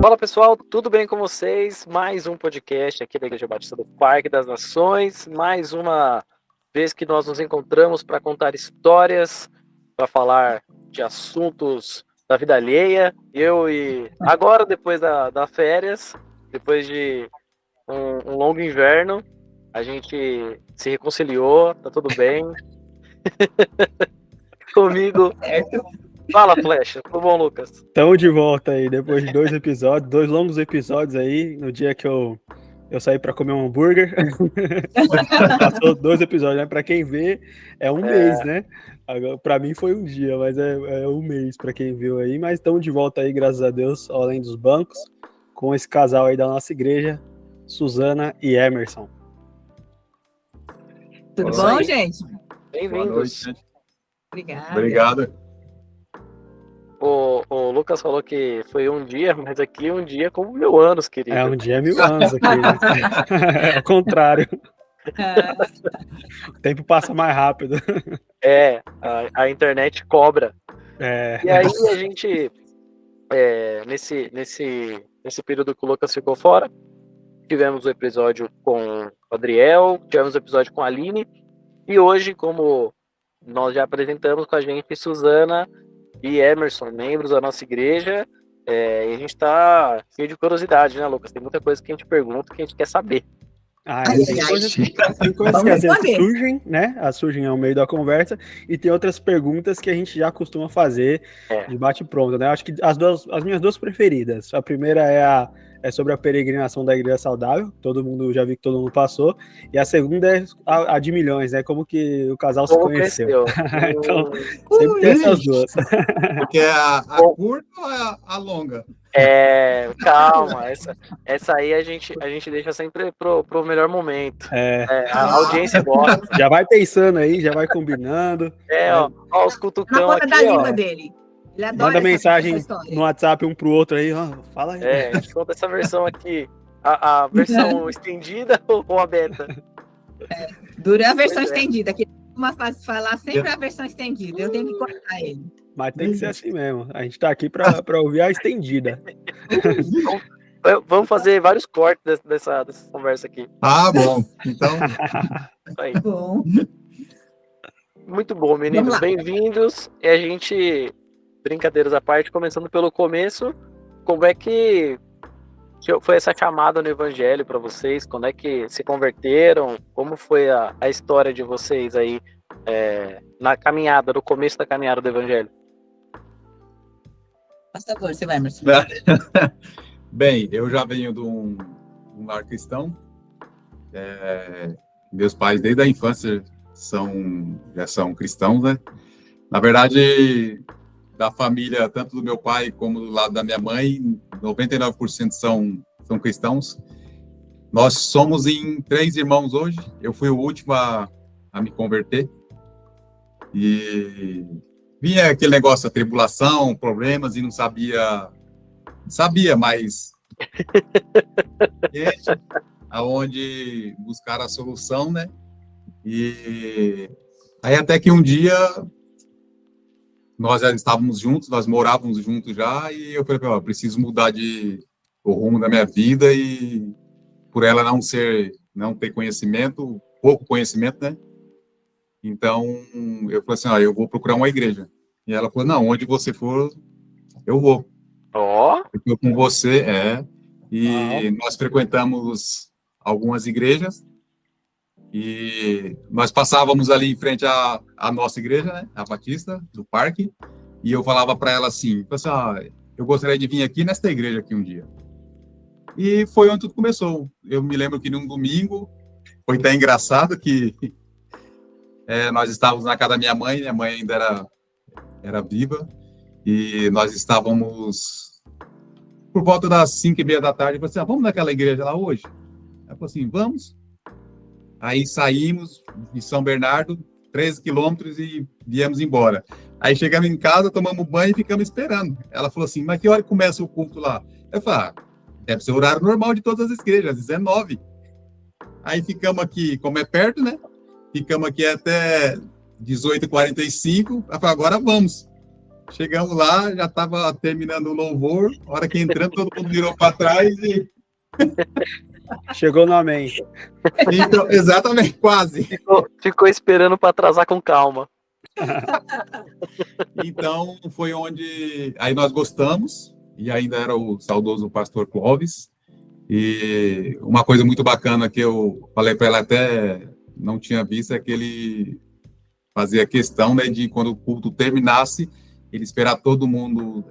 Fala pessoal, tudo bem com vocês? Mais um podcast aqui da Igreja Batista do Parque das Nações, mais uma vez que nós nos encontramos para contar histórias, para falar de assuntos da vida alheia. Agora, depois da férias, depois de um longo inverno, a gente se reconciliou, tá tudo bem. Comigo. Fala, Flecha. Tudo bom, Lucas? Estamos de volta aí, depois de dois longos episódios aí, no dia que eu saí para comer um hambúrguer. Passou 2 episódios, né? Para quem vê, é um mês, né? Para mim foi um dia, mas é um mês para quem viu aí. Mas estamos de volta aí, graças a Deus, além dos bancos, com esse casal aí da nossa igreja, Suzana e Emerson. Tudo bom, gente? Bem-vindos. Obrigado. O Lucas falou que foi um dia, mas aqui um dia como 1000 anos, querido. Um dia 1000 anos aqui, né? É o contrário. O tempo passa mais rápido. A internet cobra. E aí a gente, nesse período que o Lucas ficou fora, tivemos o episódio com o Adriel, tivemos o episódio com a Aline, e hoje, como nós já apresentamos com a gente, Suzana e Emerson, membros da nossa igreja, e a gente tá cheio de curiosidade, né, Lucas? Tem muita coisa que a gente pergunta, que a gente quer saber. Tem coisas que às vezes surgem, né? Surgem ao meio da conversa, e tem outras perguntas que a gente já costuma fazer de bate-pronto, né? Acho que as minhas 2 preferidas. A primeira é sobre a peregrinação da Igreja Saudável, já vi que todo mundo passou, e a segunda é a de milhões, né? Como que o casal se conheceu. Então, sempre tem essas 2. Porque é a curta ou é a longa? Calma, essa aí a gente deixa sempre pro melhor momento. A audiência gosta. Já vai pensando aí, já vai combinando. Ó, os cutucão aqui, da língua dele. Ele adora manda mensagem no WhatsApp um pro outro aí, fala aí. A gente conta essa versão aqui. A versão estendida ou a beta? Dura a versão estendida, que uma fase falar sempre a versão estendida. Eu tenho que cortar ele. Mas tem que ser assim mesmo. A gente tá aqui pra ouvir a estendida. Vamos fazer vários cortes dessa conversa aqui. Bom. Então. Aí. Bom. Muito bom, meninos. Bem-vindos. E a gente, brincadeiras à parte, começando pelo começo, como é que foi essa chamada no Evangelho para vocês? Quando é que se converteram? Como foi a história de vocês aí na caminhada, no começo da caminhada do Evangelho? Por favor, você vai, Emerson. Bem, eu já venho de um lar cristão. Meus pais, desde a infância, já são cristãos, né? Na verdade, da família, tanto do meu pai como do lado da minha mãe, 99% são cristãos. Nós somos em 3 irmãos hoje. Eu fui o último a me converter. E vinha aquele negócio, a tribulação, problemas, e não sabia, mas aonde buscar a solução, né? E aí até que um dia nós já estávamos juntos, nós morávamos juntos já, e eu falei, preciso mudar o rumo da minha vida, e por ela não ter conhecimento, pouco conhecimento, né? Então, eu falei assim, eu vou procurar uma igreja. E ela falou, não, onde você for, eu vou. Eu estou com você, E nós frequentamos algumas igrejas, e nós passávamos ali em frente à nossa igreja, né, a Batista, do Parque, e eu falava para ela assim, eu gostaria de vir aqui nesta igreja aqui um dia. E foi onde tudo começou. Eu me lembro que num domingo, foi até engraçado que nós estávamos na casa da minha mãe ainda era viva, e nós estávamos por volta das 5:30 da tarde, eu falei assim, vamos naquela igreja lá hoje? Ela falou assim, vamos. Aí saímos de São Bernardo, 13 quilômetros, e viemos embora. Aí chegamos em casa, tomamos banho e ficamos esperando. Ela falou assim, mas que hora começa o culto lá? Eu falei, deve ser o horário normal de todas as igrejas, 19. Aí ficamos aqui, como é perto, né? Ficamos aqui até 18h45. Ela falou, agora vamos. Chegamos lá, já estava terminando o louvor, a hora que entrando, todo mundo virou para trás e... Chegou no amém. Então, exatamente, quase. Ficou esperando para atrasar com calma. Então, foi onde... Aí nós gostamos, e ainda era o saudoso pastor Clóvis, e uma coisa muito bacana que eu falei para ela, até não tinha visto, é que ele fazia questão, né, de quando o culto terminasse, ele esperar todo mundo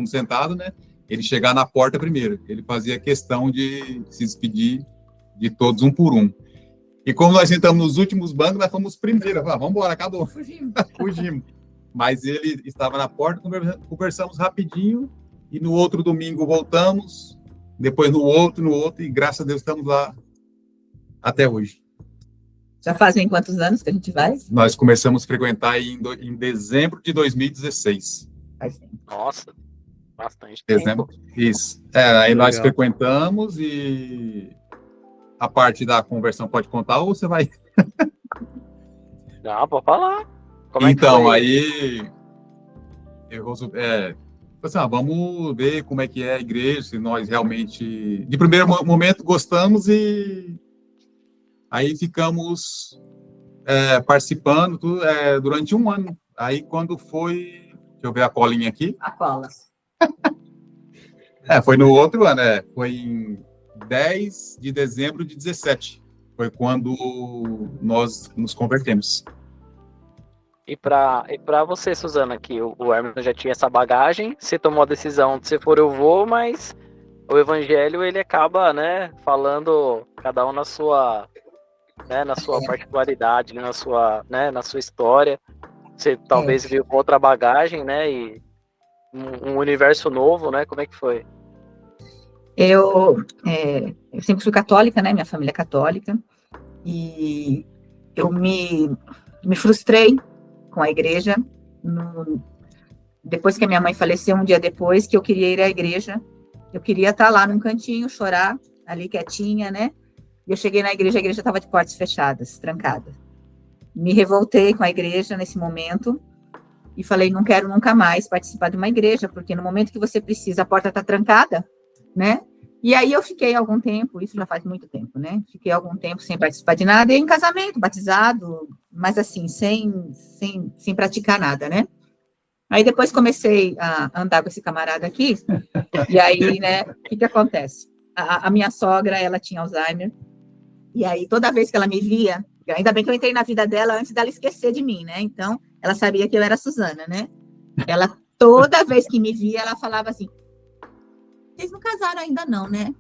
sentado, né, ele chegar na porta primeiro. Ele fazia questão de se despedir de todos um por um. E como nós sentamos nos últimos bancos, nós fomos primeiro. Vamos embora, acabou. Fugimos. Mas ele estava na porta, conversamos rapidinho, e no outro domingo voltamos, depois no outro, e graças a Deus estamos lá até hoje. Já fazem quantos anos que a gente vai? Nós começamos a frequentar em dezembro de 2016. Faz tempo. Nossa, bastante dezembro. tempo. Isso. Aí nós Legal. frequentamos e a parte da conversão pode contar ou você vai... Não, pode falar. Como é que Então, foi? aí assim, vamos ver como é que é a igreja, se nós realmente, de primeiro momento, gostamos e aí ficamos participando durante um ano. Aí, quando foi... Deixa eu ver a colinha aqui. A cola. Foi no outro ano, foi em 10 de dezembro de 17. Foi quando nós nos convertemos. E para você, Suzana, que o Hermes já tinha essa bagagem, você tomou a decisão de se for eu vou, mas o evangelho ele acaba, né, falando cada um na sua particularidade, na sua história. Você talvez viu outra bagagem, né, e um universo novo, né? Como é que foi? Eu sempre fui católica, né? Minha família é católica. E eu me frustrei com a igreja. Depois que a minha mãe faleceu, um dia depois, que eu queria ir à igreja. Eu queria estar lá num cantinho, chorar, ali quietinha, né? E eu cheguei na igreja, a igreja estava de portas fechadas, trancada. Me revoltei com a igreja nesse momento e falei, não quero nunca mais participar de uma igreja, porque no momento que você precisa, a porta está trancada, né? E aí eu fiquei algum tempo, isso já faz muito tempo, né? Fiquei algum tempo sem participar de nada, e em casamento, batizado, mas assim, sem praticar nada, né? Aí depois comecei a andar com esse camarada aqui, e aí, né, o que acontece? A minha sogra, ela tinha Alzheimer, e aí toda vez que ela me via, ainda bem que eu entrei na vida dela antes dela esquecer de mim, né? Então, ela sabia que eu era a Suzana, né? Ela, toda vez que me via, ela falava assim, vocês não casaram ainda não, né?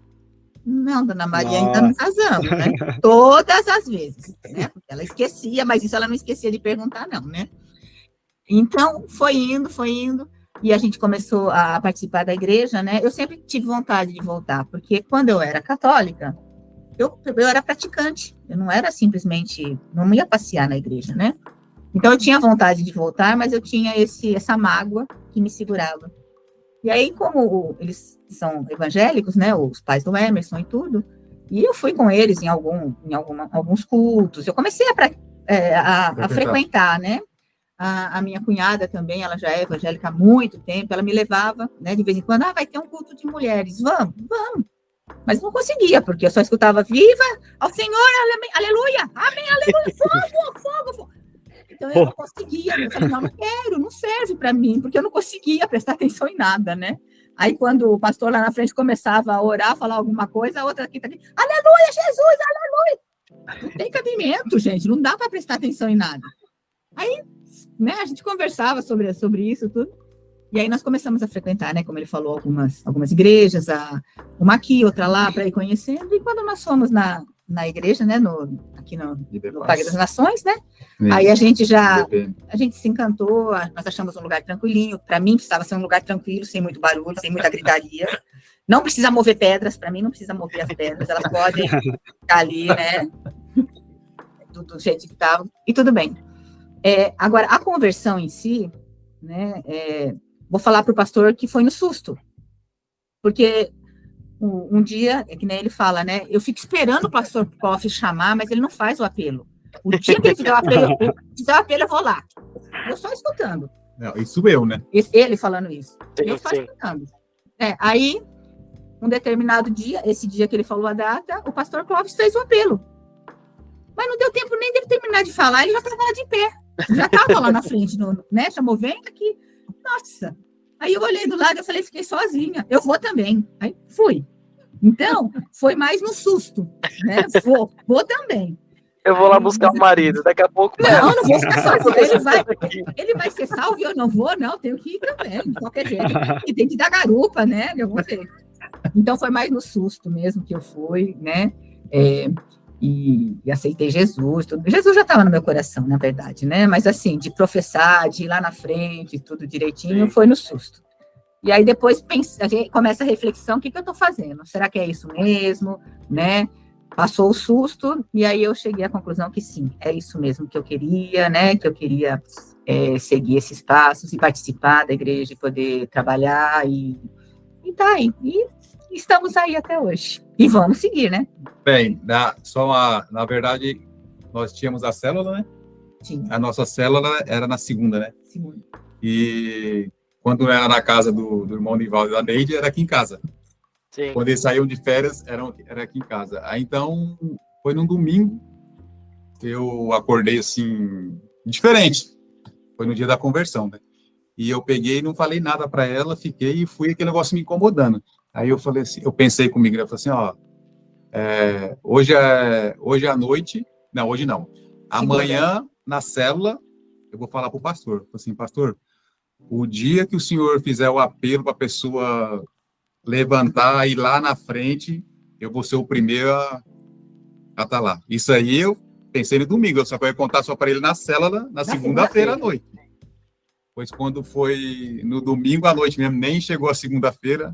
Não, dona Maria, ainda não casamos, né? Todas as vezes, né? Porque ela esquecia, mas isso ela não esquecia de perguntar, não, né? Então, foi indo, e a gente começou a participar da igreja, né? Eu sempre tive vontade de voltar, porque quando eu era católica, eu era praticante, eu não era simplesmente, não ia passear na igreja, né? Então, eu tinha vontade de voltar, mas eu tinha essa mágoa que me segurava. E aí, como eles são evangélicos, né, os pais do Emerson e tudo, e eu fui com eles em alguns cultos, eu comecei a frequentar, né? A minha cunhada também, ela já é evangélica há muito tempo, ela me levava, né, de vez em quando, vai ter um culto de mulheres, vamos. Mas não conseguia, porque eu só escutava, viva ao Senhor, aleluia, amém, aleluia, fogo. Então eu não conseguia, eu falei, não quero, não serve para mim, porque eu não conseguia prestar atenção em nada, né? Aí quando o pastor lá na frente começava a orar, falar alguma coisa, a outra aqui, aleluia, Jesus, aleluia. Não tem cabimento, gente, não dá para prestar atenção em nada. Aí, né, a gente conversava sobre isso tudo, e aí nós começamos a frequentar, né, como ele falou, algumas igrejas, uma aqui, outra lá, para ir conhecendo, e quando nós fomos na igreja, né, aqui no Parque das Nações, né, aí a gente se encantou, nós achamos um lugar tranquilinho, para mim precisava ser um lugar tranquilo, sem muito barulho, sem muita gritaria, não precisa mover pedras, para mim não precisa mover as pedras, elas podem ficar ali, né, do jeito que estavam, e tudo bem. Agora, a conversão em si, né, vou falar para o pastor que foi no susto, porque um dia, que nem ele fala, né, eu fico esperando o pastor Koff chamar, mas ele não faz o apelo. O dia que ele fizer o apelo, eu vou lá. Eu só escutando. Isso eu, né? Ele falando isso. Sim, eu fascinando. Aí, um determinado dia, esse dia que ele falou a data, o pastor Clóvis fez o apelo. Mas não deu tempo nem dele terminar de falar, ele já estava lá de pé. Já estava lá na frente, né? Chamou, vem aqui. Nossa! Aí eu olhei do lado, eu falei, fiquei sozinha. Eu vou também. Aí fui. Então, foi mais no susto, né? Vou também. Eu vou lá buscar o marido, daqui a pouco... Não vou ficar sozinho. Ele vai ser salvo e eu não vou, não. Tenho que ir também, de qualquer jeito. E tem que dar garupa, né? Eu vou ver. Então, foi mais no susto mesmo que eu fui, né? E aceitei Jesus. Tudo. Jesus já estava no meu coração, na verdade, né? Mas, assim, de professar, de ir lá na frente, tudo direitinho, foi no susto. E aí, depois, a gente começa a reflexão, o que eu estou fazendo? Será que é isso mesmo, né? Passou o susto, e aí eu cheguei à conclusão que sim, é isso mesmo que eu queria, né? Que eu queria seguir esses passos e participar da igreja, e poder trabalhar, e tá aí. E estamos aí até hoje. E vamos seguir, né? Bem, na verdade, nós tínhamos a célula, né? Sim. A nossa célula era na segunda, né? Segunda. E quando era na casa do irmão Nivaldo e da Neide, era aqui em casa. Sim. Quando eles saíam de férias, era aqui em casa. Aí, então, foi num domingo, eu acordei, assim, diferente. Foi no dia da conversão, né? E eu peguei e não falei nada para ela, fiquei e fui aquele negócio me incomodando. Aí eu falei assim, eu pensei comigo, eu falei assim, hoje à noite, não, hoje não. Amanhã, na célula, eu vou falar pro pastor. Eu falei assim, pastor, o dia que o senhor fizer o apelo para a pessoa levantar e ir lá na frente, eu vou ser o primeiro a estar lá. Isso aí eu pensei no domingo, eu só ia contar só para ele na célula na segunda-feira à noite. Pois quando foi no domingo à noite mesmo, nem chegou a segunda-feira,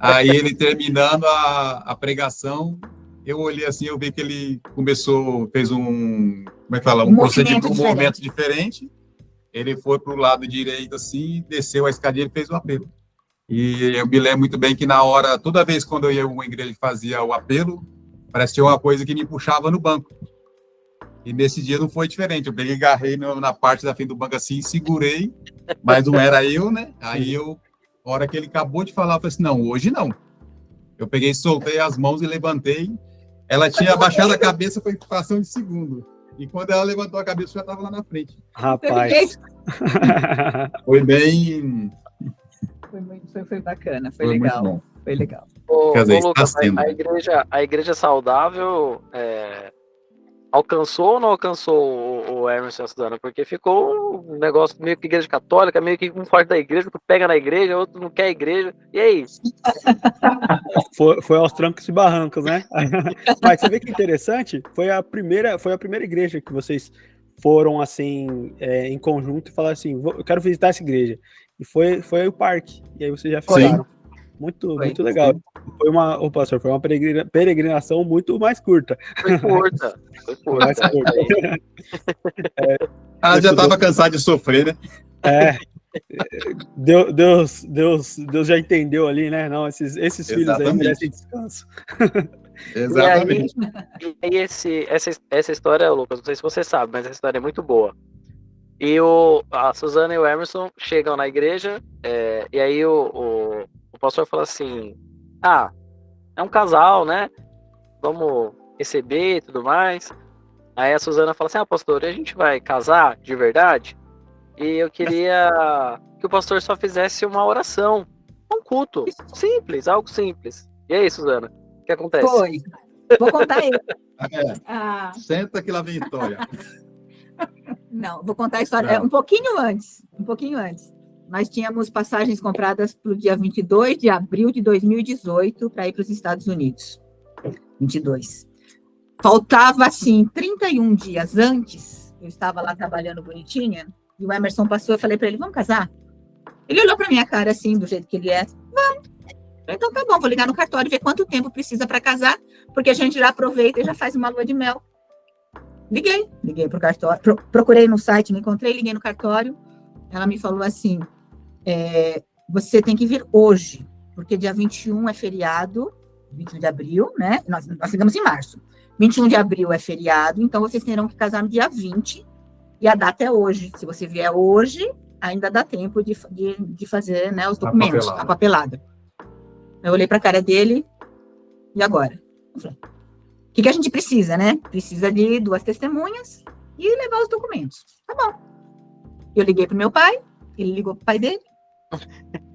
aí ele terminando a pregação, eu olhei assim, eu vi que ele fez um movimento diferente, ele foi para o lado direito assim, desceu a escadinha e fez o apelo. E eu me lembro muito bem que na hora, toda vez quando eu ia a uma igreja e fazia o apelo, parece que tinha uma coisa que me puxava no banco. E nesse dia não foi diferente. Eu peguei, agarrei na parte da frente do banco assim, segurei, mas não era eu, né? Aí a hora que ele acabou de falar, eu falei assim, não, hoje não. Eu peguei, soltei as mãos e levantei. Ela tinha abaixado a cabeça, foi fração de segundo. E quando ela levantou a cabeça, eu já estava lá na frente. Rapaz. Foi bem... Foi bacana, foi legal. Foi legal. Lucas, a igreja saudável alcançou ou não alcançou o Emerson e a Suzana? Porque ficou um negócio meio que igreja católica, meio que um forte da igreja, tu pega na igreja, outro não quer a igreja. E aí? Foi aos trancos e barrancos, né? Mas você vê que interessante, foi a primeira igreja que vocês foram assim em conjunto e falaram assim, eu quero visitar essa igreja. E foi o parque. E aí vocês já ficaram. Muito legal. Foi uma peregrinação muito mais curta. Foi curta. Mais curta. Ela já estava cansada de sofrer, né? Deus já entendeu ali, né? Não, esses filhos aí merecem descanso. Exatamente. E aí essa história, Lucas, não sei se você sabe, mas essa história é muito boa. E a Suzana e o Emerson chegam na igreja, e aí o pastor fala assim, é um casal, né? Vamos receber e tudo mais. Aí a Suzana fala assim, pastor, a gente vai casar de verdade? E eu queria que o pastor só fizesse uma oração, um culto, simples, algo simples. E aí, Suzana, o que acontece? Foi. Vou contar eu. Senta que lá vem a história. Não, vou contar a história um pouquinho antes. Nós tínhamos passagens compradas para o dia 22 de abril de 2018 para ir para os Estados Unidos. 22. Faltava, assim, 31 dias antes, eu estava lá trabalhando bonitinha, e o Emerson passou, eu falei para ele, vamos casar? Ele olhou para minha cara, assim, do jeito que ele é. Vamos. Então tá bom, vou ligar no cartório e ver quanto tempo precisa para casar, porque a gente já aproveita e já faz uma lua de mel. Liguei pro cartório, procurei no site, não encontrei, liguei no cartório. Ela me falou assim, você tem que vir hoje, porque dia 21 é feriado, 21 de abril, né? Nós ficamos em março. 21 de abril é feriado, então vocês terão que casar no dia 20, e a data é hoje. Se você vier hoje, ainda dá tempo de fazer, né, os documentos, a papelada. Eu olhei para a cara dele, e agora? Eu falei, o que a gente precisa, né? Precisa de 2 testemunhas e levar os documentos. Tá bom. Eu liguei pro meu pai, ele ligou pro pai dele.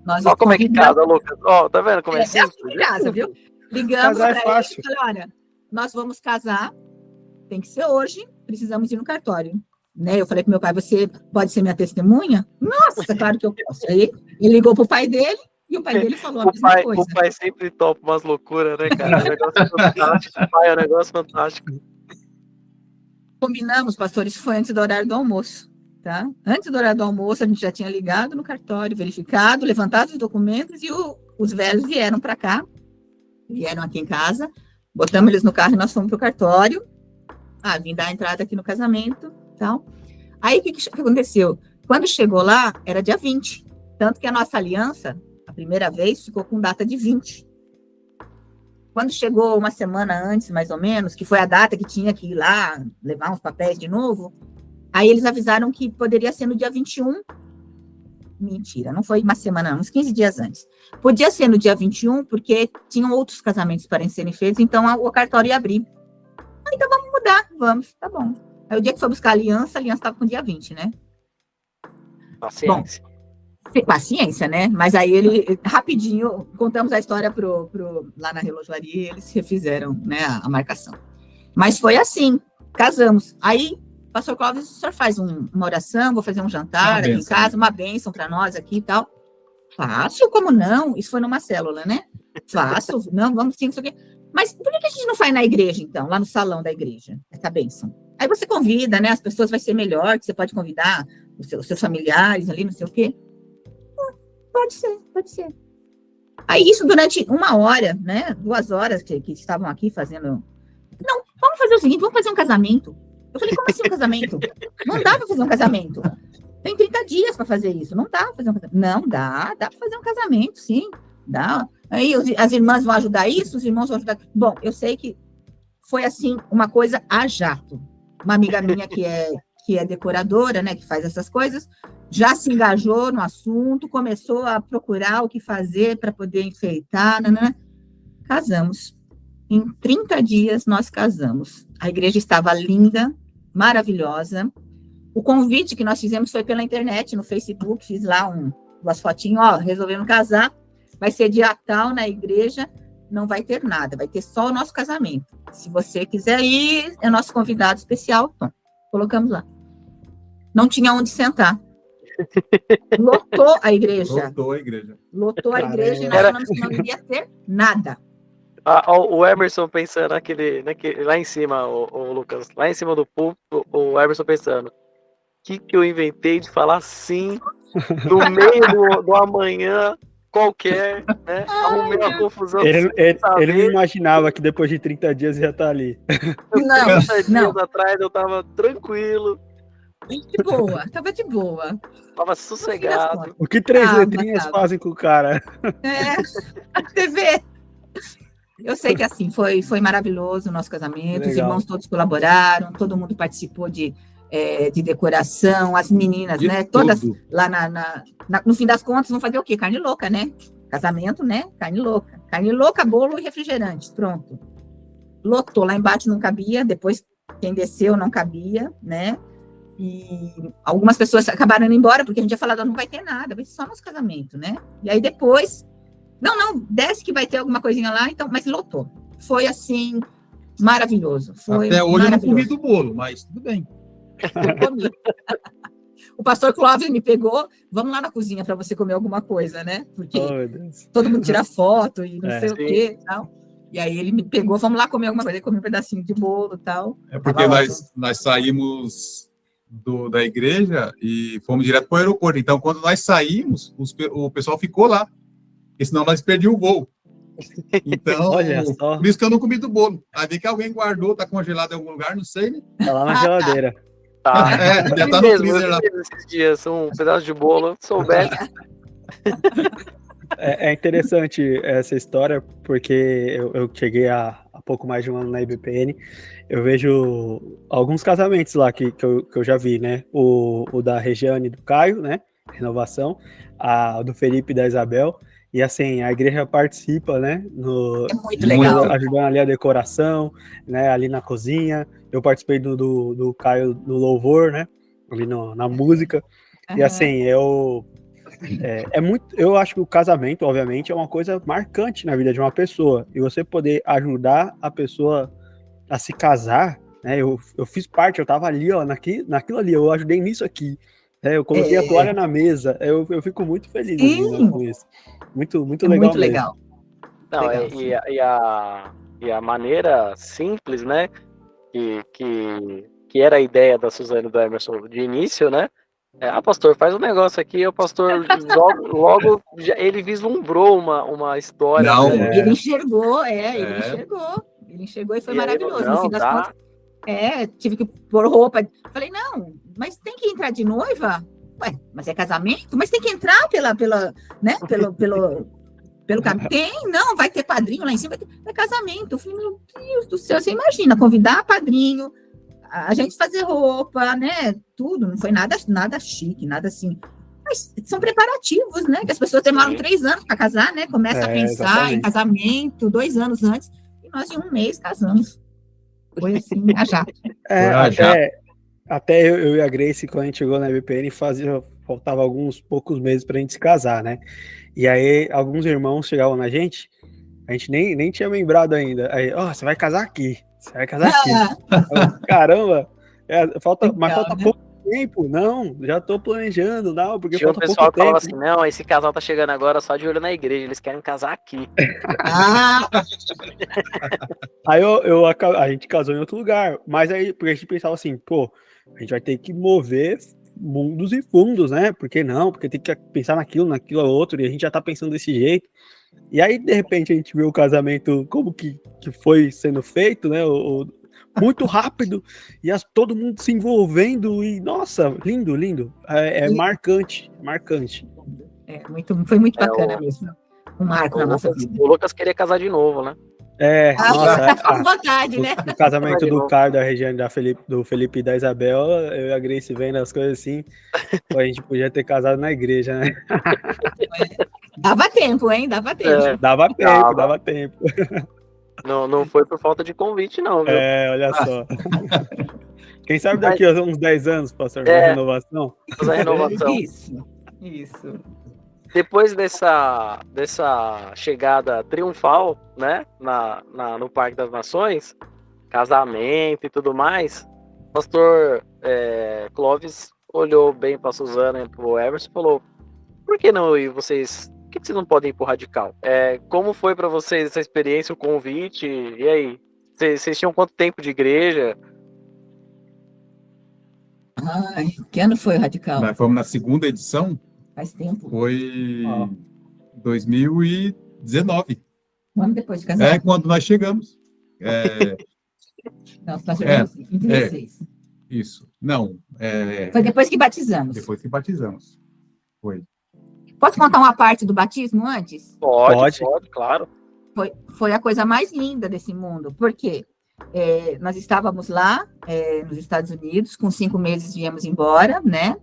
Olha como é que casa, Lucas. Ó, tá vendo como é simples? Assim em casa, viu? Ligamos Casar é para ele fácil. e falei, olha, nós vamos casar, tem que ser hoje, precisamos ir no cartório. Né? Eu falei pro meu pai, você pode ser minha testemunha? Nossa, claro que eu posso. Aí ele ligou pro pai dele, e o pai dele falou a mesma coisa. O pai sempre topa umas loucuras, né, cara? É um negócio fantástico. O pai é um negócio fantástico. Combinamos, pastor, isso foi antes do horário do almoço, tá? Antes do horário do almoço, a gente já tinha ligado no cartório, verificado, levantado os documentos, e os velhos vieram para cá, vieram aqui em casa, botamos eles no carro e nós fomos pro cartório, vim dar a entrada aqui no casamento, tal. Aí, o que aconteceu? Quando chegou lá, era dia 20, tanto que a nossa aliança, a primeira vez, ficou com data de 20. Quando chegou uma semana antes, mais ou menos, que foi a data que tinha que ir lá, levar uns papéis de novo, aí eles avisaram que poderia ser no dia 21. Mentira, não foi uma semana, não, uns 15 dias antes. Podia ser no dia 21, porque tinham outros casamentos para serem feitos, então o cartório ia abrir. Então vamos mudar, vamos, tá bom. Aí o dia que foi buscar a aliança estava com o dia 20, né? Paciência. Bom, paciência, né? Mas aí ele, rapidinho, contamos a história lá na relojoaria, eles refizeram, né, a marcação. Mas foi assim, casamos. Aí, pastor Clóvis, o senhor faz uma oração, vou fazer um jantar aqui em casa, uma bênção para nós aqui e tal. Fácil, como não? Isso foi numa célula, né? Fácil, não, vamos sim, isso aqui. Mas por que a gente não faz na igreja, então, lá no salão da igreja, essa bênção? Aí você convida, né? As pessoas vai ser melhor, que você pode convidar os seus familiares ali, não sei o quê. Pode ser. Aí isso durante 1 hora, né? 2 horas que estavam aqui fazendo. Não, vamos fazer o seguinte, vamos fazer um casamento. Eu falei, como assim um casamento? Não dá para fazer um casamento. Tem 30 dias para fazer isso. Não dá para fazer um casamento. Não, dá para fazer um casamento, sim. Dá. Aí as irmãs vão ajudar isso, os irmãos vão ajudar. Bom, eu sei que foi assim, uma coisa a jato. Uma amiga minha que é decoradora, né, que faz essas coisas, já se engajou no assunto, começou a procurar o que fazer para poder enfeitar, né? Casamos. Em 30 dias nós casamos. A igreja estava linda, maravilhosa. O convite que nós fizemos foi pela internet, no Facebook, fiz lá umas fotinhas, resolvemos casar, vai ser dia tal na igreja, não vai ter nada, vai ter só o nosso casamento. Se você quiser ir, é nosso convidado especial, então, colocamos lá. Não tinha onde sentar. Lotou a igreja. Lotou a igreja e nós falamos que não iria ter nada. O Emerson pensando lá em cima, o Lucas, lá em cima do púlpito, o Emerson pensando, o que eu inventei de falar sim no meio do amanhã qualquer, né? Arrumei uma confusão. Ele não imaginava que depois de 30 dias ia estar ali. 30 dias atrás eu tava tranquilo. Tava de boa. Tava sossegado. O que 3 letrinhas fazem com o cara? A TV. Eu sei que assim, foi maravilhoso o nosso casamento, legal. Os irmãos todos colaboraram, todo mundo participou de decoração, as meninas, né? Todas lá no fim das contas vão fazer o quê? Carne louca, né? Casamento, né? Carne louca. Carne louca, bolo e refrigerante. Pronto. Lotou. Lá embaixo não cabia, depois quem desceu não cabia, né? E algumas pessoas acabaram indo embora, porque a gente tinha falado, não vai ter nada, vai ser só nosso casamento, né? E aí depois, não, desce que vai ter alguma coisinha lá, então, mas lotou. Foi assim, maravilhoso. Até hoje eu não comi do bolo, mas tudo bem. Eu comi. O pastor Clóvis me pegou, vamos lá na cozinha para você comer alguma coisa, né? Porque todo mundo tira foto e não sei o quê e tal. E aí ele me pegou, vamos lá comer alguma coisa, ele comeu um pedacinho de bolo e tal. É porque nós saímos da igreja e fomos direto para o aeroporto. Então, quando nós saímos, o pessoal ficou lá. Porque senão nós perdíamos o voo. Então, por isso que eu não comi do bolo. Aí vi que alguém guardou, tá congelado em algum lugar, não sei, né? Tá lá na geladeira. Já tá no freezer lá. Esses dias, um pedaço de bolo, soubesse. É interessante essa história, porque eu cheguei há pouco mais de 1 ano na IBPN, eu vejo alguns casamentos lá que eu já vi, né? O da Regiane e do Caio, né? renovação, a do Felipe e da Isabel. E assim, a igreja participa, né? É muito legal. Ajudando ali a decoração, né? Ali na cozinha. Eu participei do Caio no louvor, né? Ali na música. E assim, eu acho que o casamento, obviamente, é uma coisa marcante na vida de uma pessoa. E você poder ajudar a pessoa a se casar, né? Eu fiz parte, eu tava ali, ó, naquilo ali, eu ajudei nisso aqui. Eu coloquei a toalha na mesa. Eu fico muito feliz assim, com isso. Muito, muito legal. Muito mesmo. legal. Não, Legal, e a maneira simples, né? Que era a ideia da Suzane e do Emerson de início, né? Pastor, faz um negócio aqui, o pastor logo ele vislumbrou uma história. Não, né? Ele enxergou, ele enxergou e foi maravilhoso. No fim das contas, tive que pôr roupa. Falei, não, mas tem que entrar de noiva? Ué, mas é casamento? Mas tem que entrar pelo caminho. Não, vai ter padrinho lá em cima, é casamento. Eu falei, meu Deus do céu, você imagina, convidar padrinho, a gente fazer roupa, né? Tudo, não foi nada chique, nada assim. Mas são preparativos, né? Que as pessoas demoram 3 anos para casar, né? Começa a pensar exatamente. em casamento 2 anos antes, e nós em 1 mês casamos. Foi assim, a jato. Até eu e a Grace, quando a gente chegou na BPN, faltava alguns poucos meses pra gente se casar, né? E aí, alguns irmãos chegavam na gente, a gente nem tinha lembrado ainda. Aí, você vai casar aqui. Você vai casar aqui. Caramba! Mas falta pouco tempo. Não, já tô planejando, não, porque tinha falta pouco tempo. O pessoal falava assim, tempo. não, esse casal tá chegando agora só de olho na igreja, eles querem casar aqui. Aí a gente casou em outro lugar, mas aí porque a gente pensava assim, pô, a gente vai ter que mover mundos e fundos, né? Por que não? Porque tem que pensar naquilo outro, e a gente já tá pensando desse jeito. E aí, de repente, a gente viu o casamento como que foi sendo feito, né? Muito rápido, e todo mundo se envolvendo, e nossa, lindo, lindo. Marcante. Foi muito bacana mesmo. Um marco na nossa vida. O Lucas queria casar de novo, né? Com vontade, né? O casamento do Caio, da Regiane, do Felipe e da Isabel, eu e a Grace vendo as coisas assim, a gente podia ter casado na igreja, né? Dava tempo, hein? Dava tempo. Dava tempo. Não foi por falta de convite, não, viu? Olha só. Quem sabe daqui a uns 10 anos, pastor, uma renovação? Fazer a renovação. Isso. Depois dessa chegada triunfal, né, no Parque das Nações, casamento e tudo mais, o pastor Clóvis olhou bem para a Suzana e para o Emerson e falou, por que não ir vocês? Por que vocês não podem ir pro Radical? Como foi para vocês essa experiência, o convite? E aí? Vocês tinham quanto tempo de igreja? Que ano foi o Radical? Nós fomos na 2ª edição. Faz tempo. Foi 2019. Um ano depois de casar. Quando nós chegamos. Nós chegamos em 16. Isso. Não. Foi depois que batizamos. Depois que batizamos. Foi. Posso contar uma parte do batismo antes? Pode, claro. Foi a coisa mais linda desse mundo. Por quê? Nós estávamos lá, nos Estados Unidos, com 5 meses viemos embora, né?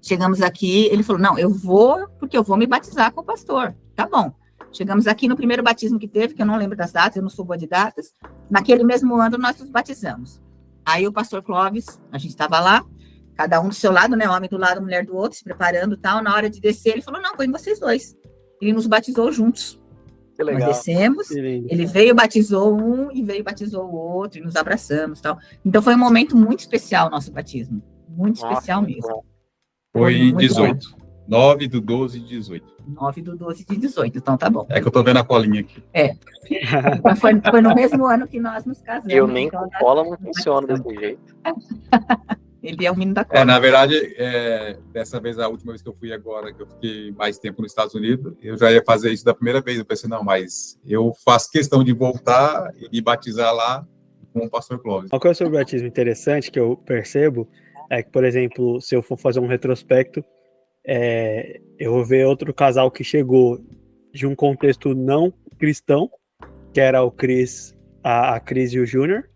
Chegamos aqui, ele falou, não, eu vou, porque eu vou me batizar com o pastor. Tá bom. Chegamos aqui no primeiro batismo que teve, que eu não lembro das datas, eu não sou boa de datas. Naquele mesmo ano, nós nos batizamos. Aí o pastor Clóvis, a gente estava lá, cada um do seu lado, né? Homem do lado, mulher do outro, se preparando e tal. Na hora de descer, ele falou, não, põe vocês dois. Ele nos batizou juntos. Que legal. Nós descemos, ele veio, batizou um, e veio, batizou o outro, e nos abraçamos e tal. Então, foi um momento muito especial, o nosso batismo. Muito especial mesmo. Foi em 18. 9/12 de 18. 9/12 de 18, então tá bom. Que eu tô vendo a colinha aqui. Então, foi no mesmo ano que nós nos casamos. Eu nem então, com cola não funciona desse jeito. Ele é o menino da cola. Na verdade, dessa vez, a última vez que eu fui agora, que eu fiquei mais tempo nos Estados Unidos, eu já ia fazer isso da primeira vez. Eu pensei, não, mas eu faço questão de voltar e batizar lá com o pastor Clóvis. Uma coisa sobre o batismo interessante que eu percebo é que, por exemplo, se eu for fazer um retrospecto, eu vou ver outro casal que chegou de um contexto não cristão, que era o Cris, a Cris e o Júnior,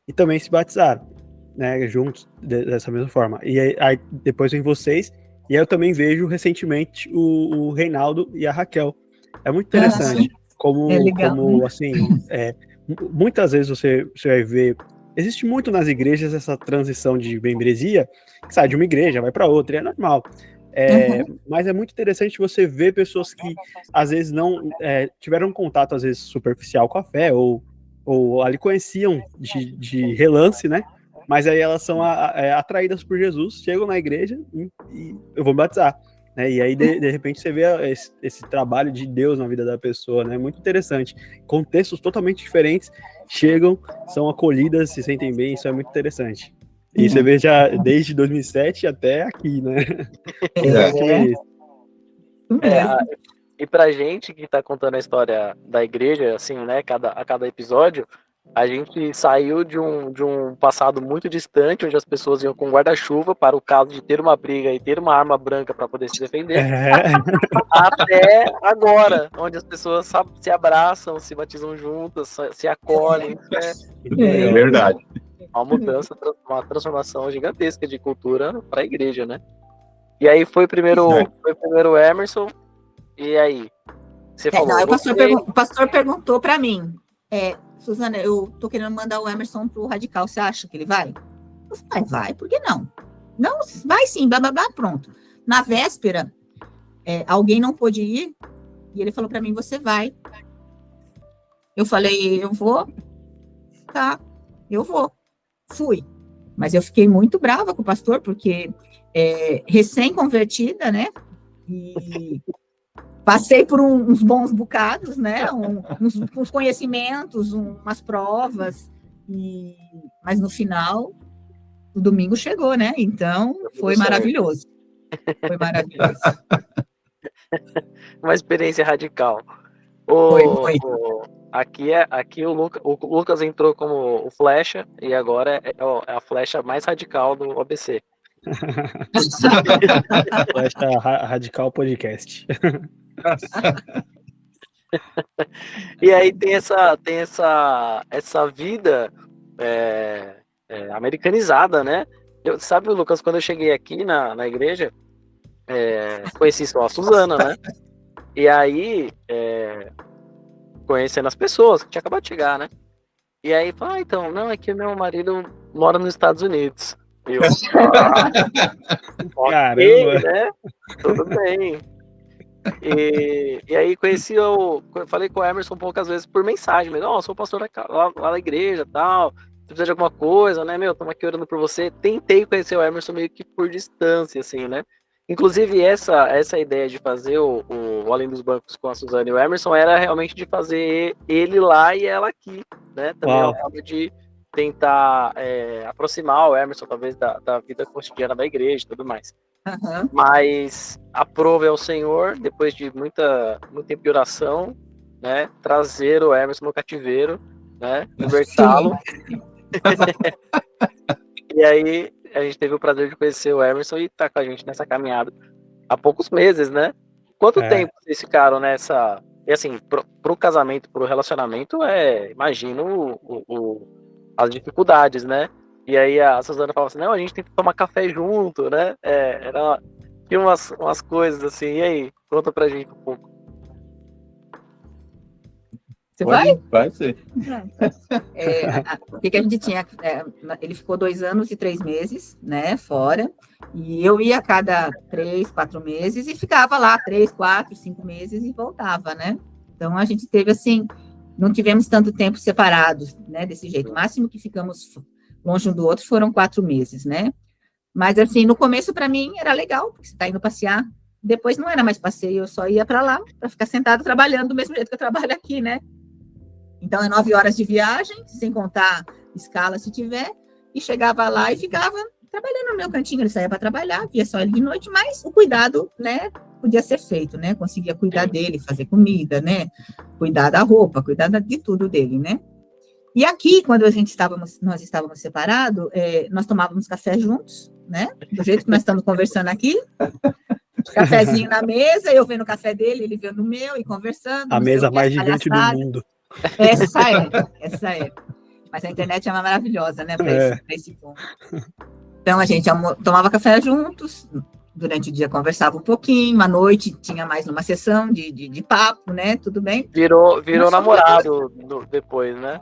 e também se batizaram, né, juntos dessa mesma forma. E aí depois vem vocês, E aí eu também vejo recentemente o Reinaldo e a Raquel. É muito interessante como assim, muitas vezes você vai ver, existe muito nas igrejas essa transição de membresia, que sai de uma igreja, vai para outra, e é normal. Mas é muito interessante você ver pessoas que às vezes não tiveram um contato, às vezes, superficial com a fé, ou ali conheciam de relance, né? Mas aí elas são atraídas por Jesus, chegam na igreja e eu vou me batizar. Né? E aí, de repente, você vê esse trabalho de Deus na vida da pessoa, né? Muito interessante. Contextos totalmente diferentes chegam, são acolhidas, se sentem bem, isso é muito interessante. E você vê já desde 2007 até aqui, né? E pra gente que tá contando a história da igreja, assim, né, a cada episódio, a gente saiu de um passado muito distante, onde as pessoas iam com guarda-chuva para o caso de ter uma briga e ter uma arma branca para poder se defender, até agora, onde as pessoas se abraçam, se batizam juntas, se acolhem. É verdade. Uma mudança, uma transformação gigantesca de cultura para a igreja, né? E aí foi primeiro o Emerson, e aí? Você falou, o pastor perguntou para mim, Suzana, eu tô querendo mandar o Emerson pro Radical, você acha que ele vai? Eu falei, vai, por que não? Não, vai sim, blá, blá, blá, pronto. Na véspera, alguém não pôde ir, e ele falou para mim, você vai. Eu falei, eu vou? Tá, eu vou. Fui. Mas eu fiquei muito brava com o pastor, porque recém-convertida, né? E passei por uns bons bocados, né? Uns conhecimentos, umas provas, mas no final, o domingo chegou, né? Então, foi maravilhoso. Foi maravilhoso. Uma experiência radical. Foi. Aqui o Lucas entrou como o flecha, e agora é a flecha mais radical do OBC. Flecha Radical Podcast. E aí tem essa vida americanizada, né? Sabe, Lucas, quando eu cheguei aqui na igreja, conheci só a Suzana, né? E aí, conhecendo as pessoas, que tinha acabado de chegar, né? E aí, então, não, é que meu marido mora nos Estados Unidos. Eu, caramba, né? Tudo bem. E aí falei com o Emerson poucas vezes por mensagem, mas sou pastor lá na igreja e tal, se precisar de alguma coisa, né, estamos aqui orando por você. Tentei conhecer o Emerson meio que por distância, assim, né, inclusive essa ideia de fazer o Além dos Bancos com a Suzana e o Emerson era realmente de fazer ele lá e ela aqui, né, também é uma forma de tentar aproximar o Emerson, talvez, da vida cotidiana da igreja e tudo mais. Uhum. Mas aprove ao Senhor, depois de muito tempo de oração, né, trazer o Emerson no cativeiro, né, libertá-lo. E aí a gente teve o prazer de conhecer o Emerson e tá com a gente nessa caminhada há poucos meses, né? Quanto tempo vocês ficaram nessa... E assim, pro casamento, pro relacionamento, imagino as dificuldades, né? E aí a Suzana falava assim, não, a gente tem que tomar café junto, né? Tinha umas coisas assim. E aí, conta pra gente um pouco. Você vai? Vai ser. O que a gente tinha? Ele ficou 2 anos e 3 meses, né, fora. E eu ia a cada 3, 4 meses e ficava lá 3, 4, 5 meses e voltava, né? Então a gente teve assim, não tivemos tanto tempo separados, né, desse jeito. O máximo que ficamos longe um do outro foram 4 meses, né? Mas, assim, no começo, para mim, era legal, porque você está indo passear. Depois não era mais passeio, eu só ia para lá para ficar sentado trabalhando do mesmo jeito que eu trabalho aqui, né? Então, 9 horas de viagem, sem contar escala se tiver, e chegava lá e ficava trabalhando no meu cantinho. Ele saía para trabalhar, via só ele de noite, mas o cuidado, né, podia ser feito, né? Conseguia cuidar dele, fazer comida, né? Cuidar da roupa, cuidar de tudo dele, né? E aqui, quando nós estávamos separados, nós tomávamos café juntos, né? Do jeito que nós estamos conversando aqui. Cafezinho na mesa, eu vendo o café dele, ele vendo o meu, e conversando. A mesa mais gigante do mundo. Essa é. Mas a internet é uma maravilhosa, né? Para esse ponto. Então, a gente tomava café juntos, durante o dia conversava um pouquinho, à noite tinha mais uma sessão de papo, né? Tudo bem. Virou namorado depois, né?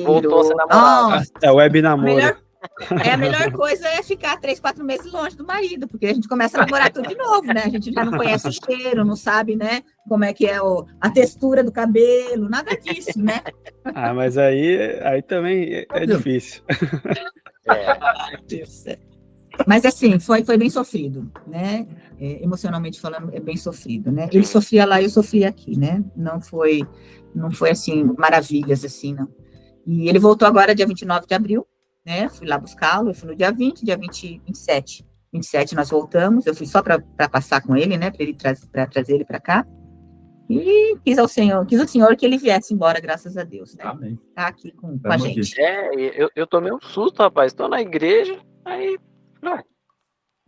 Voltou a ser namorado. É web namoro. A melhor coisa é ficar 3, 4 meses longe do marido, porque a gente começa a namorar tudo de novo, né? A gente já não conhece o cheiro, não sabe, né? Como é que é a textura do cabelo, nada disso, né? Mas aí também é difícil. Mas assim, foi bem sofrido, né? Emocionalmente falando, é bem sofrido, né? Ele sofria lá e eu sofria aqui, né? Não foi assim, maravilhas, assim, não. E ele voltou agora dia 29 de abril, né? Fui lá buscá-lo, eu fui no dia 20, dia 27 nós voltamos, eu fui só para passar com ele, né? Para trazer ele para cá. E quis o Senhor que ele viesse embora, graças a Deus, né? Amém. Tá aqui com a gente. Eu tomei um susto, rapaz. Estou na igreja, aí...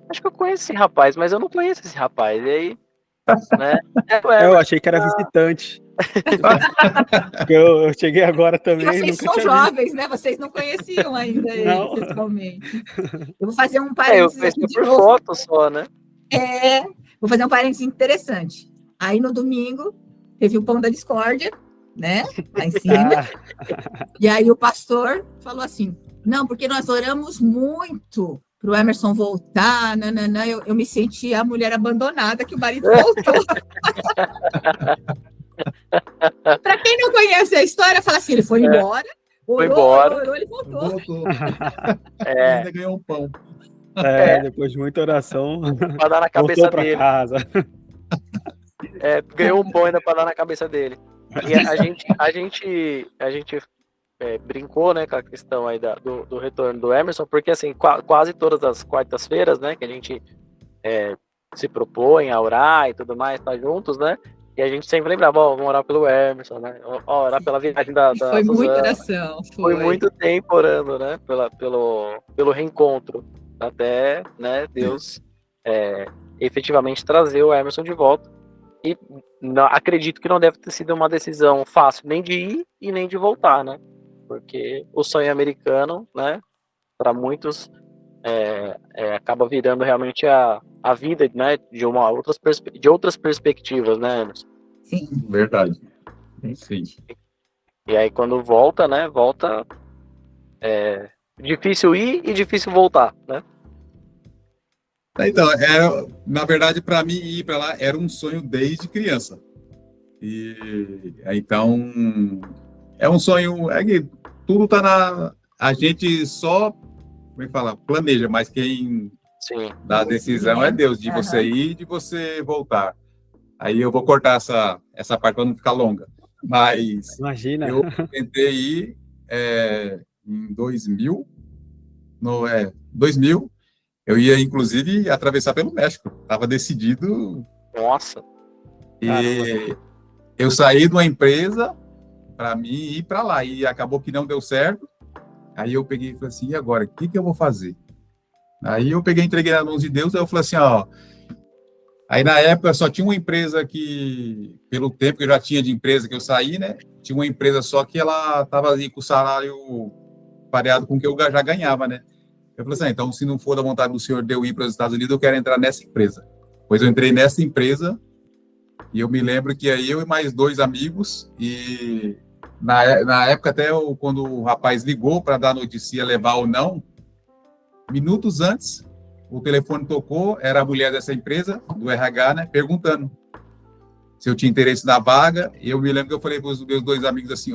acho que eu conheço esse rapaz, mas eu não conheço esse rapaz. E aí, né? Eu achei que era visitante. Eu cheguei agora também. E vocês são jovens, né? Vocês não conheciam ainda ele pessoalmente. Eu vou fazer um parênteses. Eu conheci por foto só, né? Vou fazer um parênteses interessante. Aí no domingo teve o pão da discórdia, né? Lá em cima. E aí o pastor falou assim: não, porque nós oramos muito para o Emerson voltar, nananã, eu me senti a mulher abandonada que o marido voltou. Para quem não conhece a história, fala assim, ele foi embora, orou, ele voltou. Ainda ganhou um pão. Depois de muita oração, para dar na cabeça pra dele. Casa. Ganhou um pão ainda para dar na cabeça dele. E a gente brincou, né, com a questão aí do retorno do Emerson, porque assim, quase todas as quartas-feiras, né, que a gente se propõe a orar e tudo mais, tá juntos, né, e a gente sempre lembrava, vamos orar pelo Emerson, né, orar pela viagem da Foi Suzana. muita oração. Foi muito tempo orando, né, pelo reencontro, até, né, Deus efetivamente trazer o Emerson de volta. E acredito que não deve ter sido uma decisão fácil, nem de ir e nem de voltar, né? Porque o sonho americano, né, para muitos, acaba virando realmente a vida, né, de outras perspectivas, né, Emerson? Sim. Verdade. Sim. E aí quando volta, né, difícil ir e difícil voltar, né? Então, na verdade, para mim ir para lá era um sonho desde criança. E então é um sonho, que tudo tá a gente só, como é que fala, planeja, mas quem dá a decisão é Deus, de você ir e de você voltar. Aí eu vou cortar essa parte para não ficar longa. Mas imagina. Eu tentei ir em 2000, 2000. Eu ia, inclusive, atravessar pelo México. Estava decidido. Nossa! E eu saí de uma empresa para mim ir para lá. E acabou que não deu certo. Aí eu peguei e falei assim, e agora? O que eu vou fazer? Aí eu peguei e entreguei nas mãos de Deus. Aí eu falei assim, Aí, na época, só tinha uma empresa que, pelo tempo que eu já tinha de empresa que eu saí, né? Tinha uma empresa só que ela estava ali com o salário pareado com o que eu já ganhava, né? Eu falei assim, então, se não for da vontade do senhor de eu ir para os Estados Unidos, eu quero entrar nessa empresa. Pois eu entrei nessa empresa e eu me lembro que aí eu e mais 2 amigos, e na época até quando o rapaz ligou para dar notícia se ia levar ou não, minutos antes, o telefone tocou, era a mulher dessa empresa, do RH, né, perguntando se eu tinha interesse na vaga. E eu me lembro que eu falei para os meus 2 amigos assim,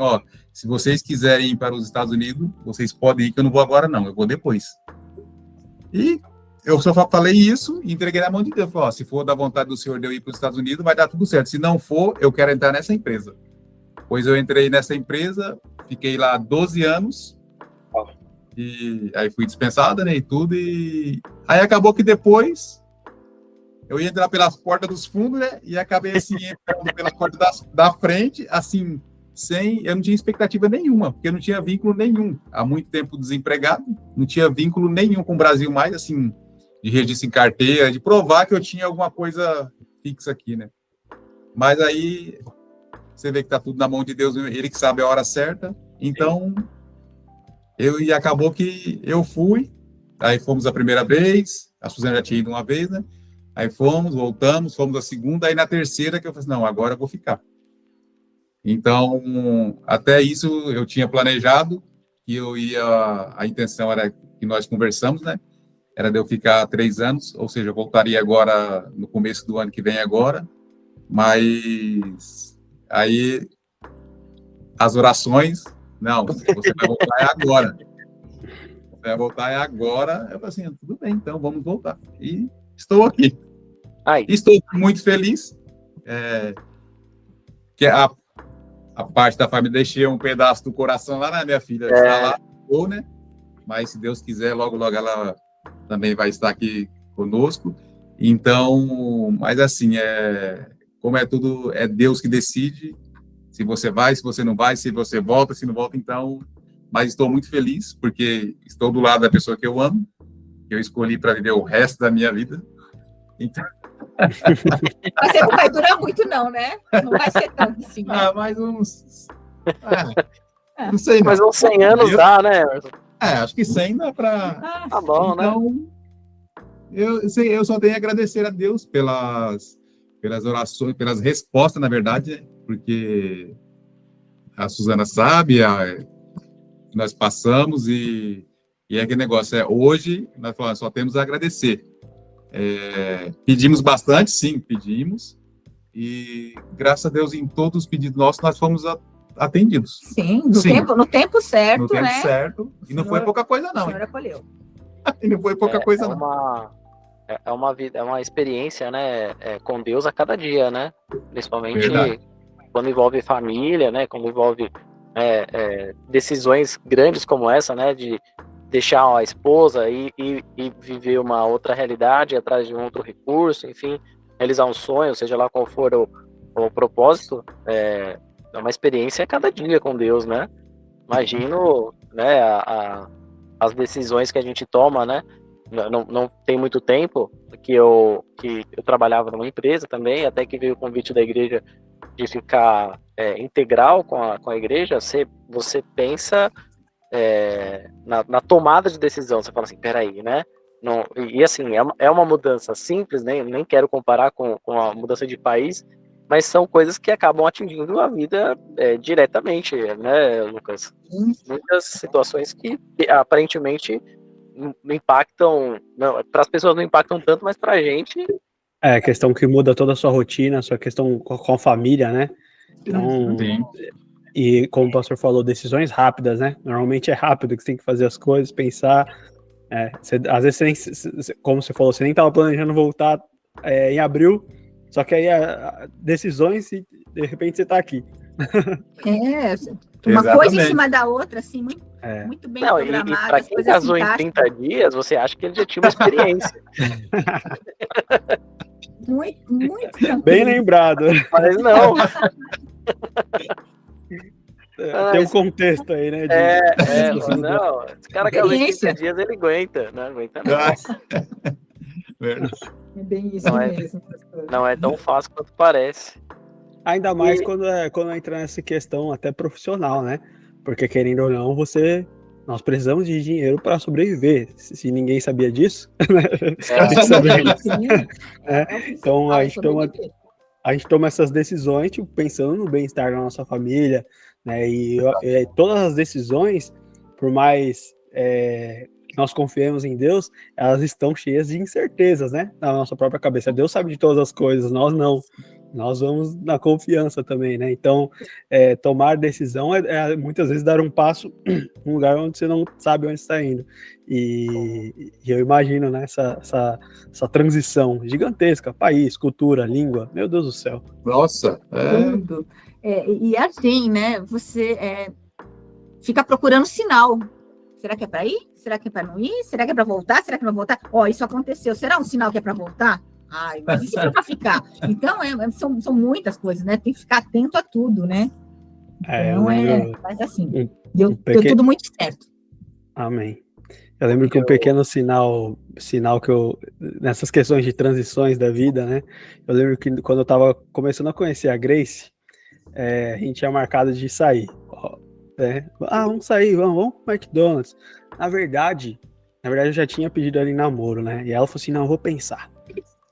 se vocês quiserem ir para os Estados Unidos, vocês podem ir, que eu não vou agora não, eu vou depois. E eu só falei isso e entreguei na mão de Deus. Falei, se for da vontade do senhor de eu ir para os Estados Unidos, vai dar tudo certo. Se não for, eu quero entrar nessa empresa. Pois eu entrei nessa empresa, fiquei lá 12 anos, e aí fui dispensada, né, e tudo, e aí acabou que depois eu ia entrar pelas portas dos fundos, né, e acabei assim, entrando pela porta da frente, assim, eu não tinha expectativa nenhuma, porque eu não tinha vínculo nenhum, há muito tempo desempregado, não tinha vínculo nenhum com o Brasil mais, assim, de registro em carteira, de provar que eu tinha alguma coisa fixa aqui, né. Mas aí você vê que tá tudo na mão de Deus, ele que sabe a hora certa, então e acabou que eu fui, aí fomos a primeira vez, a Suzana já tinha ido uma vez, né, Aí voltamos a segunda, aí na terceira que eu falei assim, não, agora eu vou ficar. Então, até isso eu tinha planejado, que a intenção era que nós conversamos, né? Era de eu ficar 3 anos, ou seja, eu voltaria agora no começo do ano que vem agora, mas aí as orações, não, você vai voltar agora. Você vai voltar agora. Eu falei assim, tudo bem, então vamos voltar. E estou aqui. Estou muito feliz, que a parte da família deixei um pedaço do coração lá, né? Minha filha está lá, né? Mas se Deus quiser, logo, logo ela também vai estar aqui conosco. Então, mas assim, como é tudo, é Deus que decide, se você vai, se você não vai, se você volta, se não volta, então, mas estou muito feliz, porque estou do lado da pessoa que eu amo, que eu escolhi para viver o resto da minha vida. Então... Mas você não vai durar muito, não, né? Não vai ser tanto assim. Né? Mais uns... não sei, não. Mas uns 100 anos dá, né? Acho que 100 dá para... Tá bom, então, né? Eu só tenho a agradecer a Deus pelas orações, pelas respostas, na verdade, né? Porque a Suzana sabe, nós passamos e é aquele negócio, hoje nós falamos, só temos a agradecer. Pedimos bastante, sim, pedimos, e graças a Deus em todos os pedidos nossos nós fomos atendidos. Sim, no tempo certo, no tempo né? certo, e não foi pouca coisa não. O senhor acolheu. E não foi pouca coisa não. É uma experiência, né, com Deus a cada dia, né? Principalmente Verdade. Quando envolve família, né? Quando envolve decisões grandes como essa, né? De deixar a esposa e viver uma outra realidade atrás de um outro recurso, enfim, realizar um sonho, seja lá qual for o propósito, é uma experiência a cada dia com Deus, né? Imagino, né, as decisões que a gente toma, né? Não tem muito tempo que eu trabalhava numa empresa também, até que veio o convite da igreja de ficar integral com a igreja. Você pensa na tomada de decisão, você fala assim, peraí, né? Não, e assim, é uma mudança simples, né? Nem quero comparar com a mudança de país, mas são coisas que acabam atingindo a vida diretamente, né, Lucas? Muitas situações que aparentemente não impactam, para as pessoas não impactam tanto, mas para a gente... É, questão que muda toda a sua rotina, a sua questão com a família, né? Então, e como o pastor falou, decisões rápidas, né? Normalmente é rápido que você tem que fazer as coisas, pensar. Às vezes, como você falou, você nem estava planejando voltar em abril, só que aí decisões e de repente você está aqui. Uma coisa em cima da outra, assim, muito bem programada. E para quem casou em 30 dias, você acha que ele já tinha uma experiência. Muito tranquilo. Bem lembrado. Mas não. Tem um contexto aí, né? Não, esse cara casou em 30 dias, ele aguenta. Não aguenta não. É bem isso mesmo. Não é tão fácil quanto parece. Ainda mais quando entra nessa questão até profissional, né? Porque, querendo ou não, nós precisamos de dinheiro para sobreviver. Se ninguém sabia disso, então a gente toma essas decisões, tipo, pensando no bem-estar da nossa família, né? E todas as decisões, por mais que nós confiemos em Deus, elas estão cheias de incertezas, né? Na nossa própria cabeça. Deus sabe de todas as coisas, nós não. Nós vamos na confiança também, né? Então, tomar decisão muitas vezes dar um passo num lugar onde você não sabe onde está indo. E eu imagino, né, essa transição gigantesca, país, cultura, língua, meu Deus do céu. Nossa! Tudo. E assim, né, você fica procurando sinal. Será que é para ir? Será que é para não ir? Será que é para voltar? Será que não vai voltar? Isso aconteceu. Será um sinal que é para voltar? Ai, mas e se for para ficar? Então, são muitas coisas, né? Tem que ficar atento a tudo, né? Então, mas assim, deu tudo muito certo. Amém. Eu lembro que um pequeno sinal que nessas questões de transições da vida, né? Eu lembro que quando eu estava começando a conhecer a Grace, a gente tinha marcado de sair. Vamos sair, vamos pro McDonald's. Na verdade, eu já tinha pedido ela em namoro, né? E ela falou assim, não, eu vou pensar.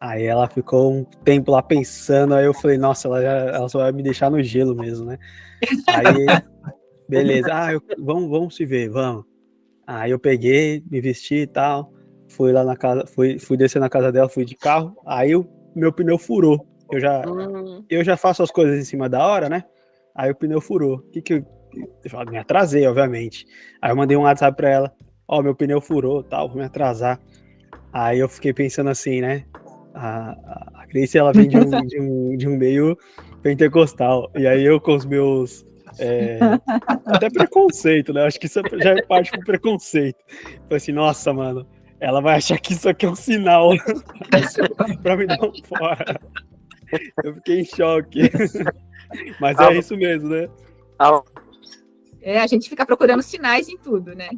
Aí ela ficou um tempo lá pensando, aí eu falei, nossa, ela só vai me deixar no gelo mesmo, né? Aí, beleza, vamos se ver, vamos. Aí eu peguei, me vesti e tal, fui lá na casa, fui descer na casa dela, fui de carro, aí o meu pneu furou. Eu já faço as coisas em cima da hora, né? Aí o pneu furou. Eu me atrasei, obviamente. Aí eu mandei um WhatsApp pra ela, meu pneu furou, tal, vou me atrasar. Aí eu fiquei pensando assim, né? A Grace, ela vem de um meio pentecostal. E aí eu com os meus... até preconceito, né? Acho que isso já é parte do preconceito. Falei assim, nossa, mano, ela vai achar que isso aqui é um sinal pra me dar um fora. Eu fiquei em choque. Mas é isso mesmo, né? A gente fica procurando sinais em tudo, né?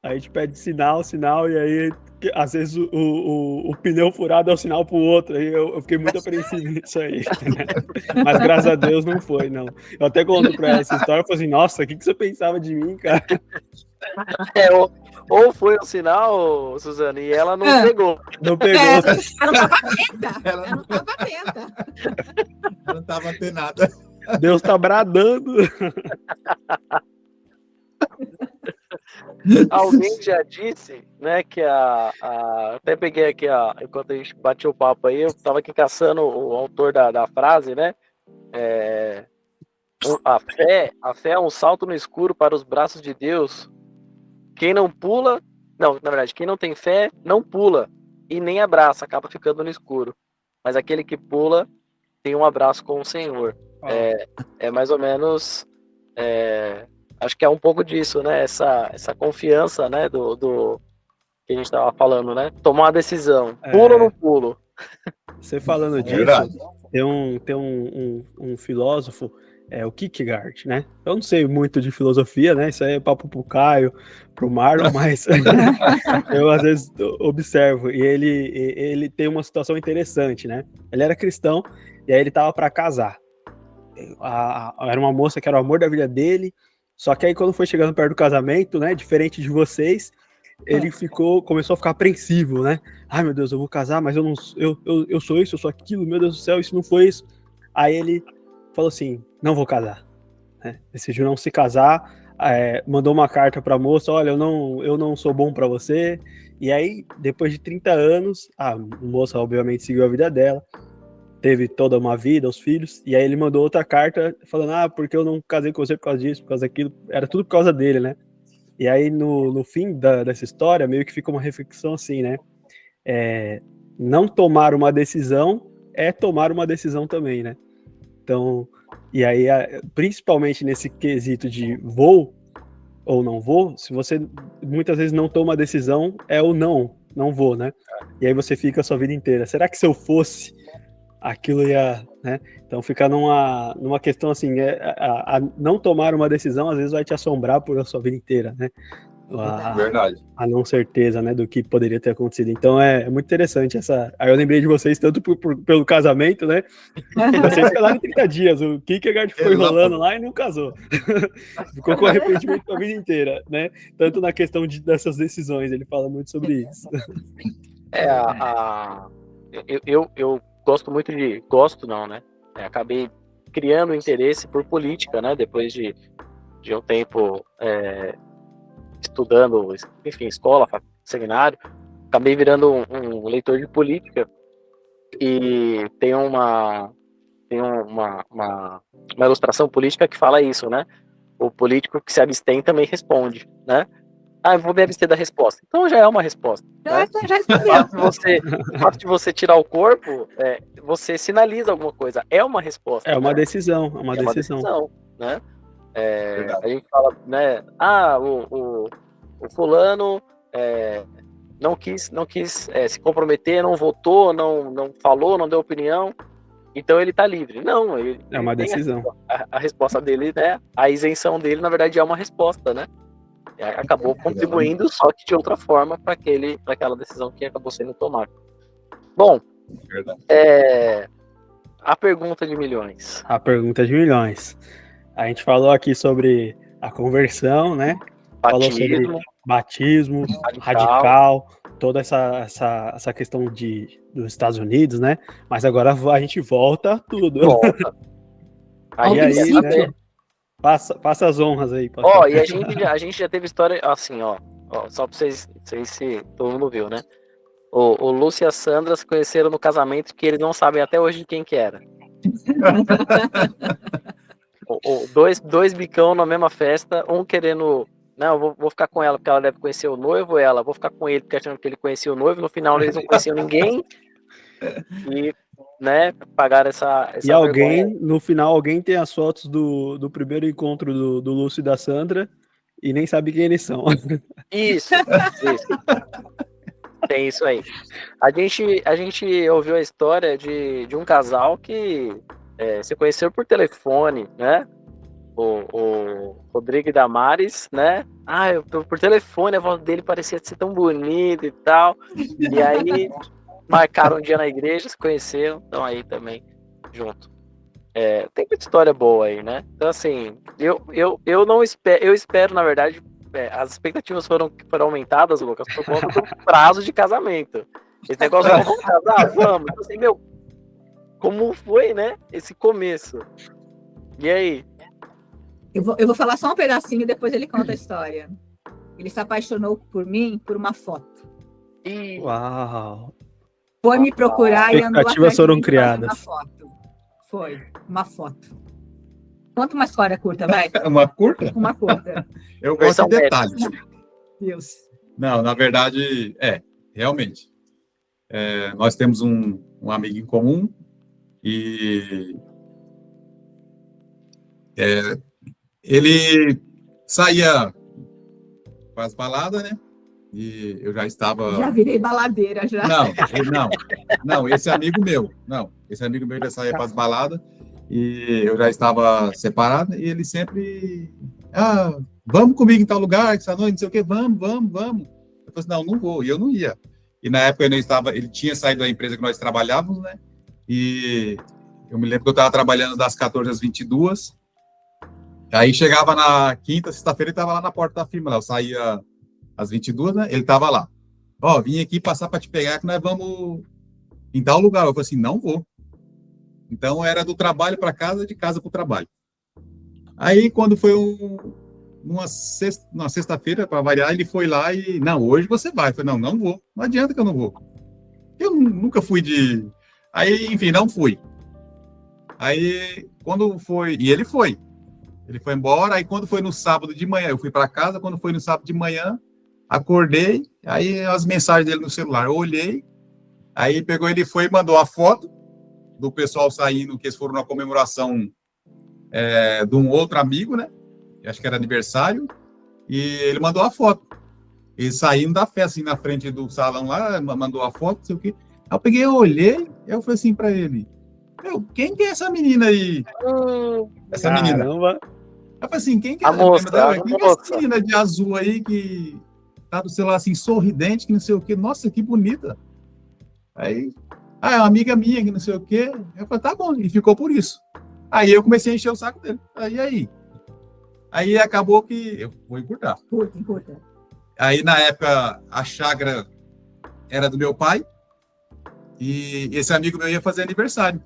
A gente pede sinal, e aí, às vezes, o pneu furado é o sinal pro outro. Aí eu fiquei muito apreensivo nisso aí. Mas graças a Deus não foi, não. Eu até conto pra ela essa história, eu falei assim, nossa, o que você pensava de mim, cara? Ou foi um sinal, Suzana, e ela não pegou. Não pegou. Ela não estava atenta. Ela não estava atenta. Ela não estava antenada. Deus tá bradando. Alguém já disse, né, que até peguei aqui, enquanto a gente bateu o papo aí, eu estava aqui caçando o autor da frase, né? A fé é um salto no escuro para os braços de Deus. Quem não pula, não, na verdade, quem não tem fé, não pula e nem abraça, acaba ficando no escuro. Mas aquele que pula tem um abraço com o Senhor. É mais ou menos, acho que é um pouco disso, né? Essa confiança, né? Do que a gente estava falando, né? Tomar uma decisão. Pulo ou não pulo? Você falando disso, tem um filósofo, o Kierkegaard, né? Eu não sei muito de filosofia, né? Isso aí é papo pro Caio, pro Marlon, mas eu às vezes observo. E ele tem uma situação interessante, né? Ele era cristão e aí ele tava para casar. Era uma moça que era o amor da vida dele. Só que aí quando foi chegando perto do casamento, né? Diferente de vocês, ele começou a ficar apreensivo, né? Ai, meu Deus, eu vou casar, mas eu sou isso, eu sou aquilo, meu Deus do céu, isso não foi isso. Aí ele falou assim, não vou casar. Né? Decidiu não se casar, mandou uma carta pra moça, olha, eu não sou bom pra você. E aí, depois de 30 anos, a moça obviamente seguiu a vida dela, teve toda uma vida, os filhos, e aí ele mandou outra carta falando, porque eu não casei com você por causa disso, por causa daquilo, era tudo por causa dele, né? E aí, no fim dessa história, meio que fica uma reflexão assim, né? Não tomar uma decisão é tomar uma decisão também, né? Então, e aí, principalmente nesse quesito de vou ou não vou, se você muitas vezes não toma a decisão, é o não vou, né? E aí você fica a sua vida inteira. Será que se eu fosse, aquilo ia, né? Então fica numa questão assim, a não tomar uma decisão às vezes vai te assombrar por a sua vida inteira, né? Verdade. A não certeza, né, do que poderia ter acontecido. Então é muito interessante essa. Aí eu lembrei de vocês tanto pelo casamento, né? Vocês casaram em 30 dias. O Kierkegaard foi rolando lá e não casou. Ficou com arrependimento a vida inteira, né? Tanto na questão dessas decisões, ele fala muito sobre isso. Eu gosto muito gosto não, né? Acabei criando interesse por política, né? Depois de um tempo estudando, enfim, escola, seminário, acabei virando um leitor de política e tem uma ilustração política que fala isso, né? O político que se abstém também responde, né? Eu vou me abster da resposta. Então já é uma resposta. Né? Já respondeu. O fato de você tirar o corpo, você sinaliza alguma coisa. É uma resposta. É uma né? decisão. Uma decisão, né? A gente fala, né? O fulano não quis se comprometer, não votou, não falou, não deu opinião. Então ele está livre. Não, é uma decisão. A resposta dele, né? A isenção dele, na verdade, é uma resposta, né? Acabou contribuindo, só que de outra forma, para aquela decisão que acabou sendo tomada. Bom, a pergunta de milhões. A pergunta de milhões. A gente falou aqui sobre a conversão, né? Falou sobre batismo, radical, toda essa questão dos Estados Unidos, né? Mas agora a gente volta a tudo. Volta. Aí, né? Passa as honras aí. Ó, e a gente já teve história assim, ó só pra vocês, não sei se todo mundo viu, né? O Lúcio e a Sandra se conheceram no casamento que eles não sabem até hoje de quem que era. Dois bicão na mesma festa, um querendo... Não, vou ficar com ela porque ela deve conhecer o noivo, vou ficar com ele porque achando que ele conhecia o noivo, no final eles não conheciam ninguém. E, né, pagaram essa e alguém, vergonha. No final, alguém tem as fotos do primeiro encontro do Lúcio e da Sandra e nem sabe quem eles são. Isso. Tem isso aí. A gente ouviu a história de um casal que se conheceu por telefone, né? O Rodrigo e Damares, né? Por telefone a voz dele parecia ser tão bonita e tal. E aí marcaram um dia na igreja, se conheceram, estão aí também junto. Tem muita história boa aí, né? Então, assim, eu não espero, eu espero, na verdade, as expectativas foram aumentadas, Lucas, por conta do prazo de casamento. Esse negócio de vamos casar? Vamos. Então, assim, como foi, né? Esse começo. E aí? Eu vou falar só um pedacinho e depois ele conta a história. Ele se apaixonou por mim por uma foto. Uau! Foi me procurar e andou atrás expectativas foram criadas. Uma foto. Foi, uma foto. Conta uma história curta, vai. Uma curta? Uma curta. Eu gosto de detalhes. Deus. Não, na verdade, realmente. Nós temos um amigo em comum e ele saía para as baladas, né? E eu já estava... Já virei baladeira, já. Não, esse amigo meu já saía para as baladas e eu já estava separado e ele sempre... vamos comigo em tal lugar, essa noite, não sei o quê, vamos. Eu falei assim, não vou, e eu não ia. E na época ele tinha saído da empresa que nós trabalhávamos, né? E eu me lembro que eu estava trabalhando das 14 às 22. Aí chegava na quinta, sexta-feira, ele estava lá na porta da firma, lá. Eu saía às 22, né? Ele estava lá. Vim aqui passar para te pegar que nós vamos em tal lugar. Eu falei assim, não vou. Então era do trabalho para casa, de casa para o trabalho. Aí quando foi numa sexta-feira, para variar, ele foi lá e, não, hoje você vai. Eu falei, não vou. Não adianta que eu não vou. Eu nunca fui de... Aí, enfim, não fui. Aí, quando foi... E ele foi. Ele foi embora. Aí, quando foi no sábado de manhã, eu fui para casa. Quando foi no sábado de manhã, acordei. Aí, as mensagens dele no celular, eu olhei. Aí, pegou, ele foi e mandou a foto do pessoal saindo, que eles foram na comemoração de um outro amigo, né? Acho que era aniversário. E ele mandou a foto. Ele saindo da festa, assim, na frente do salão lá, mandou a foto, não sei o quê. Aí eu peguei, eu olhei, eu falei assim para ele, quem que é essa menina aí? Essa menina. Eu falei assim, quem que é essa menina de azul aí que tá do celular assim, sorridente, que não sei o quê? Nossa, que bonita. Aí, é uma amiga minha, que não sei o quê. Eu falei, tá bom, e ficou por isso. Aí eu comecei a encher o saco dele. Aí acabou que... Eu vou encurtar. Curta. Aí, na época, a chácara era do meu pai e esse amigo meu ia fazer aniversário.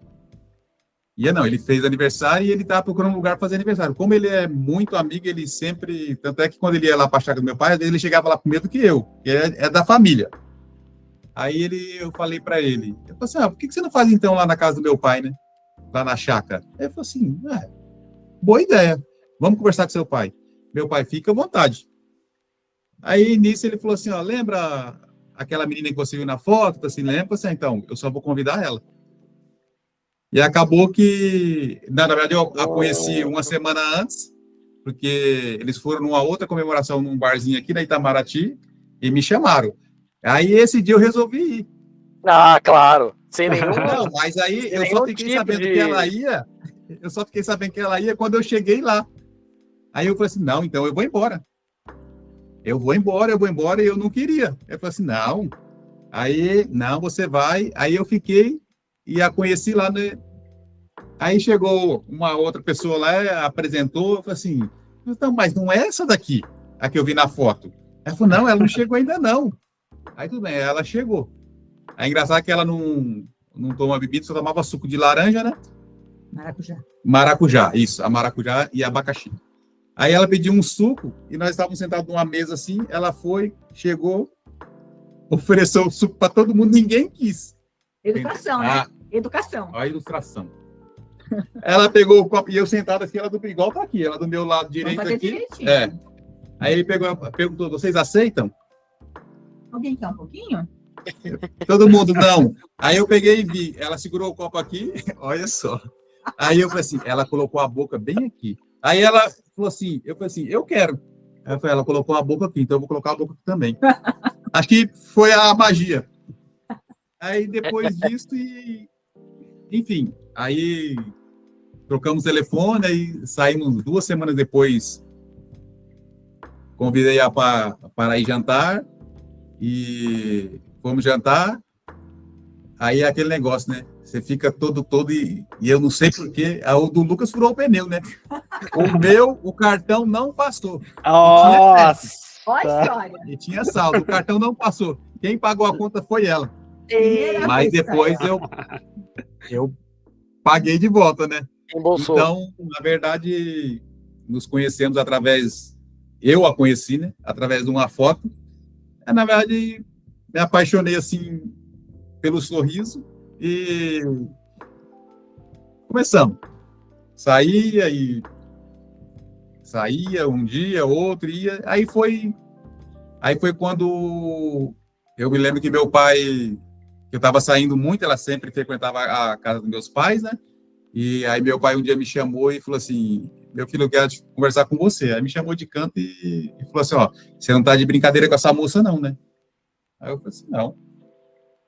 Ele fez aniversário e ele estava procurando um lugar para fazer aniversário. Como ele é muito amigo, ele sempre... Tanto é que quando ele ia lá para a chácara do meu pai, às vezes ele chegava lá primeiro do que eu, que é da família. Aí eu falei para ele, eu falei assim, por que você não faz então lá na casa do meu pai, né? Lá na chácara. Ele falou assim, boa ideia, vamos conversar com seu pai. Meu pai, fica à vontade. Aí, nisso, ele falou assim, lembra aquela menina que você viu na foto? Eu falei assim, lembra? Assim, então, eu só vou convidar ela. E acabou que, na verdade, eu a conheci uma semana antes, porque eles foram numa outra comemoração num barzinho aqui na Itamaraty e me chamaram. Aí, esse dia, eu resolvi ir. Claro. Sem nenhum... Não, mas aí eu só fiquei sabendo que ela ia... Eu só fiquei sabendo que ela ia quando eu cheguei lá. Aí eu falei assim, não, então eu vou embora. Eu vou embora, e eu não queria. Eu falei assim, não. Aí, não, você vai. Aí eu fiquei e a conheci lá. Aí chegou uma outra pessoa lá, apresentou, eu falei assim, então, mas não é essa daqui, a que eu vi na foto. Ela falou, não, ela não chegou ainda não. Aí tudo bem, ela chegou. Aí engraçado que ela não toma bebida, só tomava suco de laranja, né? Maracujá. Maracujá, isso, a maracujá e abacaxi. Aí ela pediu um suco e nós estávamos sentados numa mesa assim, ela foi, chegou, ofereceu o suco para todo mundo, ninguém quis. Educação, né? Educação. A ilustração. Ela pegou o copo, e eu sentado assim, ela do igual tá aqui, ela do meu lado direito aqui. Direitinho. Aí ele perguntou, vocês aceitam? Alguém quer um pouquinho? Todo mundo, não. Aí eu peguei e vi, ela segurou o copo aqui, olha só. Aí eu falei assim, ela colocou a boca bem aqui. Aí ela falou assim, eu falei assim, eu quero. Aí eu falei, ela colocou a boca aqui, então eu vou colocar a boca aqui também. Acho que foi a magia. Aí depois disso, enfim, aí trocamos telefone, aí saímos 2 semanas depois, convidei-a para ir jantar, e fomos jantar, aí é aquele negócio, né? Você fica todo e eu não sei porquê, o do Lucas furou o pneu, né? O cartão não passou. Nossa! Olha a história. E tinha saldo, o cartão não passou. Quem pagou a conta foi ela. Mas Eita. depois eu paguei de volta, né? Embolsou. Então, na verdade, nos conhecemos eu a conheci, né? Através de uma foto. Na verdade, me apaixonei, assim, pelo sorriso e começamos. Saía um dia, outro, ia. Aí foi quando eu me lembro que meu pai, eu estava saindo muito, ela sempre frequentava a casa dos meus pais, né? E aí meu pai um dia me chamou e falou assim, meu filho, eu quero conversar com você. Aí me chamou de canto e falou assim, ó, você não tá de brincadeira com essa moça não, né? Aí eu falei assim, não.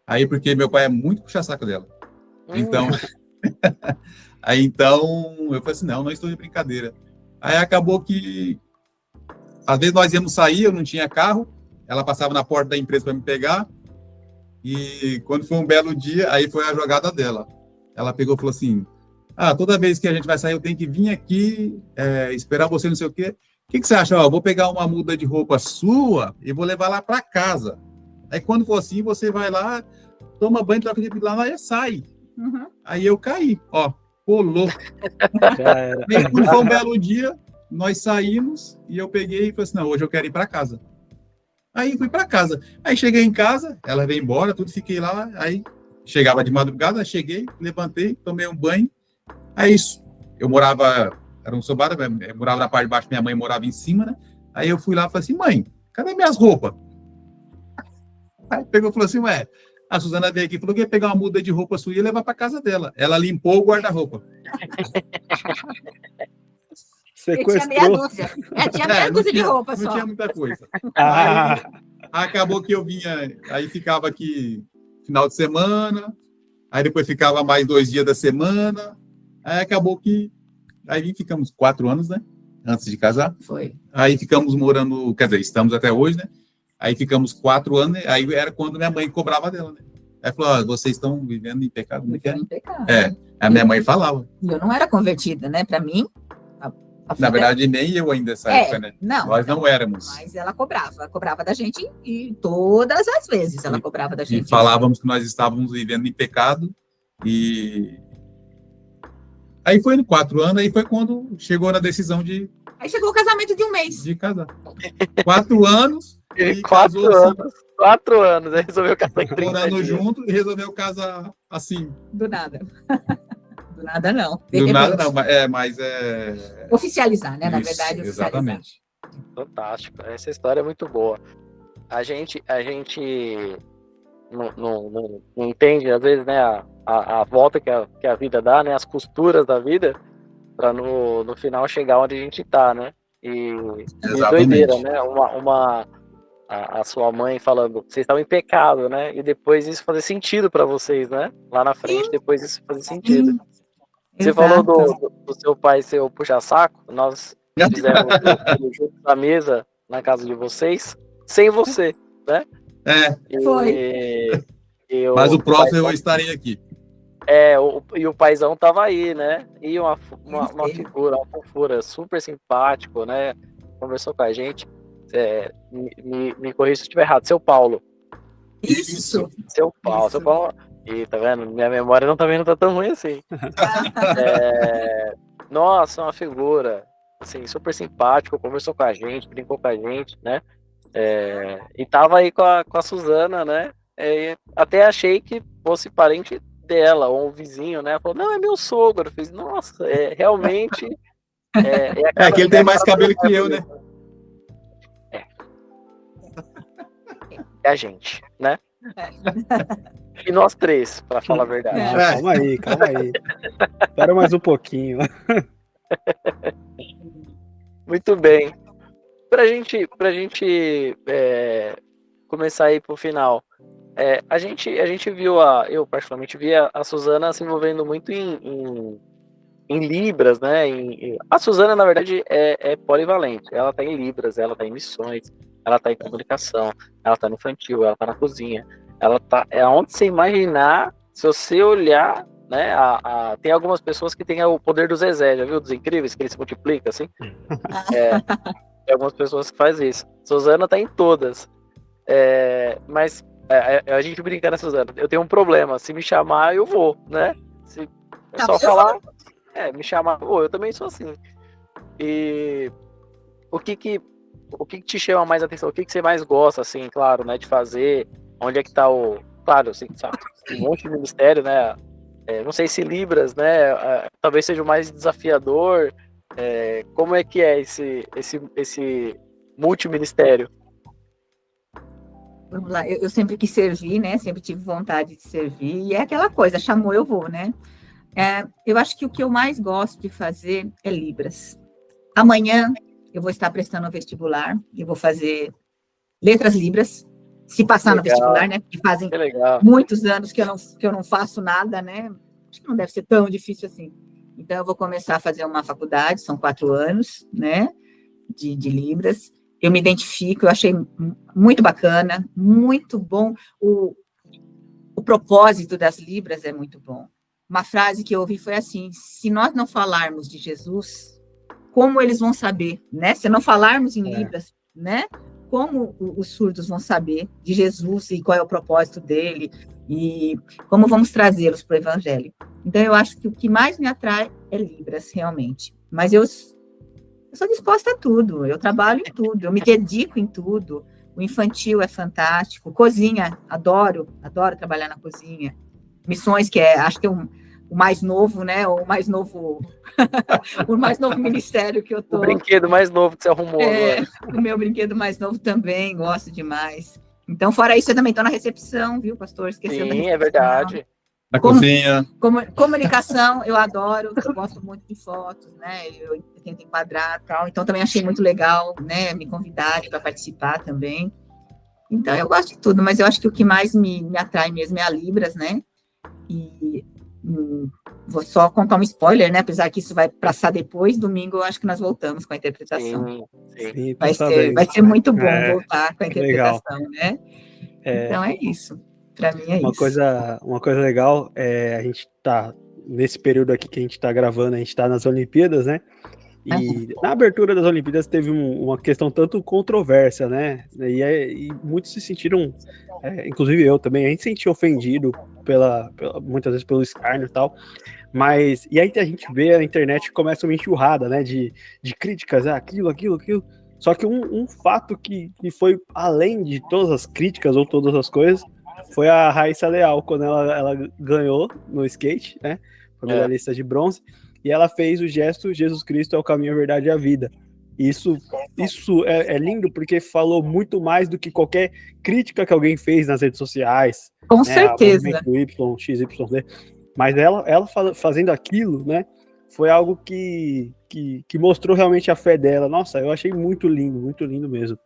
Aí porque meu pai é muito puxa-saco dela. Então, então eu falei assim, não estou de brincadeira. Aí acabou que, às vezes nós íamos sair, eu não tinha carro, ela passava na porta da empresa para me pegar, e quando foi um belo dia, aí foi a jogada dela. Ela pegou e falou assim, toda vez que a gente vai sair, eu tenho que vir aqui, esperar você, não sei o quê. O que você acha? Eu vou pegar uma muda de roupa sua e vou levar lá para casa. Aí quando for assim, você vai lá, toma banho, troca de lá e sai. Uhum. Aí eu caí, colou. E quando foi um belo dia, nós saímos e eu peguei e falei assim, não, hoje eu quero ir para casa. Aí fui para casa. Aí cheguei em casa, ela veio embora, tudo, fiquei lá. Aí chegava de madrugada, cheguei, levantei, tomei um banho. Aí eu morava, era um sobrado, eu morava na parte de baixo, minha mãe morava em cima, né? Aí eu fui lá e falei assim, mãe, cadê minhas roupas? Aí pegou e falou assim, a Suzana veio aqui e falou que ia pegar uma muda de roupa sua e ia levar para casa dela. Ela limpou o guarda-roupa. Tinha meia dúzia. Tinha meia dúzia de roupa só. Não tinha muita coisa. Aí, acabou que eu vinha, aí ficava aqui final de semana, aí depois ficava mais 2 dias da semana, aí acabou que, aí ficamos 4 anos, né? Antes de casar. Foi. Aí ficamos morando, quer dizer, estamos até hoje, né? Aí ficamos 4 anos, aí era quando minha mãe cobrava dela, né? Aí falou, vocês estão vivendo em pecado, não é? Em pecado. A minha mãe falava. E eu não era convertida, né? Para mim, na verdade, nem eu ainda nessa época, né? Não, nós não éramos. Mas ela cobrava da gente e todas as vezes ela cobrava da gente. E falávamos que nós estávamos vivendo em pecado e aí foi em 4 anos, aí foi quando chegou na decisão de... Aí chegou o casamento de 1 mês. De casar. 4 anos. E 4 anos. Assim, 4 anos, aí resolveu casar em 30 morando dias. junto e resolveu casar assim. Do nada. Do nada, não. Do nada, não. Mas oficializar, né? Na Isso, verdade, oficializar. Exatamente. Fantástico. Essa história é muito boa. A gente não entende, às vezes, né, a volta que a vida dá, né? As costuras da vida, para no final chegar onde a gente tá, né? E doideira, né? A sua mãe falando, vocês estavam em pecado, né? E depois isso fazer sentido para vocês, né? Lá na frente, sim, depois isso fazer sentido. Sim. Você falou do seu pai ser o puxa-saco, nós fizemos o jogo da mesa na casa de vocês, sem você, né? Foi. Mas o próximo eu estarei aqui. E o paizão tava aí, né? E uma figura, uma fofura, super simpático, né? Conversou com a gente. Me corrija se eu estiver errado, seu Paulo. Isso. Seu Paulo. Ih, tá vendo? Minha memória não tá tão ruim assim. Nossa, uma figura, assim, super simpático, conversou com a gente, brincou com a gente, né? E tava aí com a Suzana, né? Até achei que fosse parente dela, ou um vizinho, né? Falou, não, é meu sogro. Eu fiz, nossa, realmente... que ele tem mais cabelo que eu, né? É a gente, né? E nós três, pra falar a verdade. Calma aí. Espera mais um pouquinho. Muito bem. Pra gente começar aí pro final, a gente viu eu particularmente vi a Suzana se envolvendo muito em Libras, né? A Suzana, na verdade, é polivalente. Ela tá em Libras, ela tá em missões, ela tá em comunicação, ela tá no infantil, ela tá na cozinha, ela tá onde você imaginar, se você olhar, né? Tem algumas pessoas que têm o poder do Zezé, já viu? Dos Incríveis, que ele se multiplica, assim. Tem algumas pessoas que fazem isso. Suzana tá em todas. Mas a gente brinca, né, Suzana? Eu tenho um problema. Se me chamar, eu vou, né? Se é só falar, me chamar, eu também sou assim. E o que te chama mais atenção? O que você mais gosta, assim, claro, né, de fazer? Onde é que tá claro, assim, sabe, um monte de ministério, né? Não sei se Libras, né? Talvez seja o mais desafiador. Como é que é esse multiministério? Vamos lá, eu sempre quis servir, né? Sempre tive vontade de servir. E é aquela coisa, chamou, eu vou, né? Eu acho que o que eu mais gosto de fazer é Libras. Amanhã eu vou estar prestando o vestibular, eu vou fazer letras Libras, se passar no vestibular, né? Porque fazem muitos anos que eu não faço nada, né? Acho que não deve ser tão difícil assim. Então, eu vou começar a fazer uma faculdade, são 4 anos, né? De Libras. Eu me identifico, eu achei muito bacana, muito bom. O propósito das Libras é muito bom. Uma frase que eu ouvi foi assim: se nós não falarmos de Jesus, como eles vão saber, né? Se não falarmos em Libras, né? Como os surdos vão saber de Jesus e qual é o propósito dele e como vamos trazê-los para o Evangelho. Então, eu acho que o que mais me atrai é Libras, realmente. Mas eu sou disposta a tudo, eu trabalho em tudo, eu me dedico em tudo. O infantil é fantástico, cozinha, adoro trabalhar na cozinha. Missões, que acho que é o mais novo, né? O mais novo ministério que eu tô. O brinquedo mais novo que você arrumou agora. O meu brinquedo mais novo também, gosto demais. Então, fora isso, eu também estou na recepção, viu, pastor? Esqueceu da recepção. Sim, é verdade. Na cozinha. Comunicação, eu adoro, eu gosto muito de fotos, né? Eu tento enquadrar e tal. Então, também achei muito legal, né? Me convidarem para participar também. Então, eu gosto de tudo, mas eu acho que o que mais me atrai mesmo é a Libras, né? E vou só contar um spoiler, né? Apesar que isso vai passar depois, domingo eu acho que nós voltamos com a interpretação. Sim. Vai ser muito bom voltar com a interpretação, né? Então é isso. Para mim é isso. Uma coisa legal, a gente tá nesse período aqui que a gente tá gravando, a gente tá nas Olimpíadas, né? E na abertura das Olimpíadas teve uma questão tanto controversa, né? E muitos se sentiram, inclusive eu também, a gente se sentiu ofendido muitas vezes pelo escárnio e tal. Mas, e aí a gente vê a internet começa uma enxurrada, né? De críticas, aquilo. Só que um fato que foi além de todas as críticas ou todas as coisas foi a Raíssa Leal, quando ela ganhou no skate, né? Foi medalhista de bronze. E ela fez o gesto "Jesus Cristo é o caminho, a verdade e a vida". Isso é lindo porque falou muito mais do que qualquer crítica que alguém fez nas redes sociais. Com certeza. Y, XYZ. Mas ela fazendo aquilo, né? Foi algo que mostrou realmente a fé dela. Nossa, eu achei muito lindo mesmo.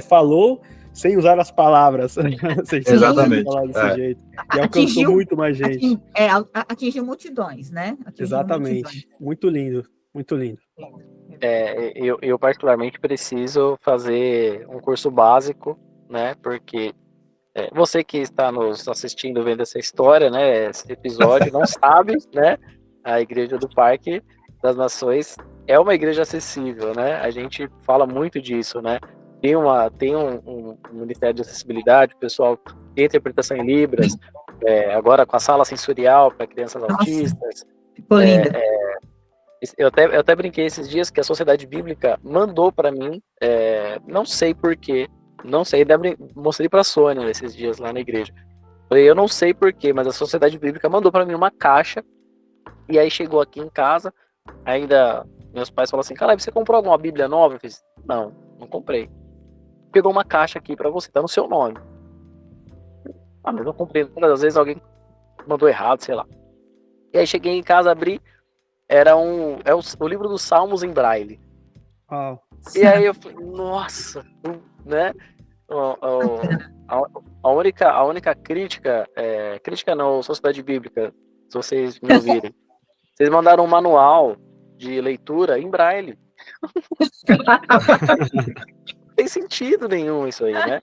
Falou sem usar as palavras. Exatamente. Falar desse jeito. E alcançou muito mais gente. Atingiu multidões, né? Exatamente. Muito lindo. Eu particularmente preciso fazer um curso básico, né? Porque você que está nos assistindo, vendo essa história, né? Esse episódio, não sabe, né? A Igreja do Parque das Nações é uma igreja acessível, né? A gente fala muito disso, né? Tem um Ministério de Acessibilidade, o pessoal interpretação em Libras, agora com a sala sensorial para crianças autistas. Ficou lindo. Eu até brinquei esses dias que a Sociedade Bíblica mandou para mim, não sei porquê, não sei, mostrei para a Sônia esses dias lá na igreja. Falei, eu não sei porquê, mas a Sociedade Bíblica mandou para mim uma caixa, e aí chegou aqui em casa, ainda meus pais falaram assim, cara, você comprou alguma Bíblia nova? Eu fiz, não comprei. Pegou uma caixa aqui para você, tá no seu nome. Ah, mas eu comprei, às vezes alguém mandou errado, sei lá. E aí cheguei em casa, abri, era o livro dos Salmos em Braille. Wow. E aí eu falei, nossa, né? A única crítica, crítica não, Sociedade Bíblica, se vocês me ouvirem, vocês mandaram um manual de leitura em Braille. Não tem sentido nenhum isso aí, né?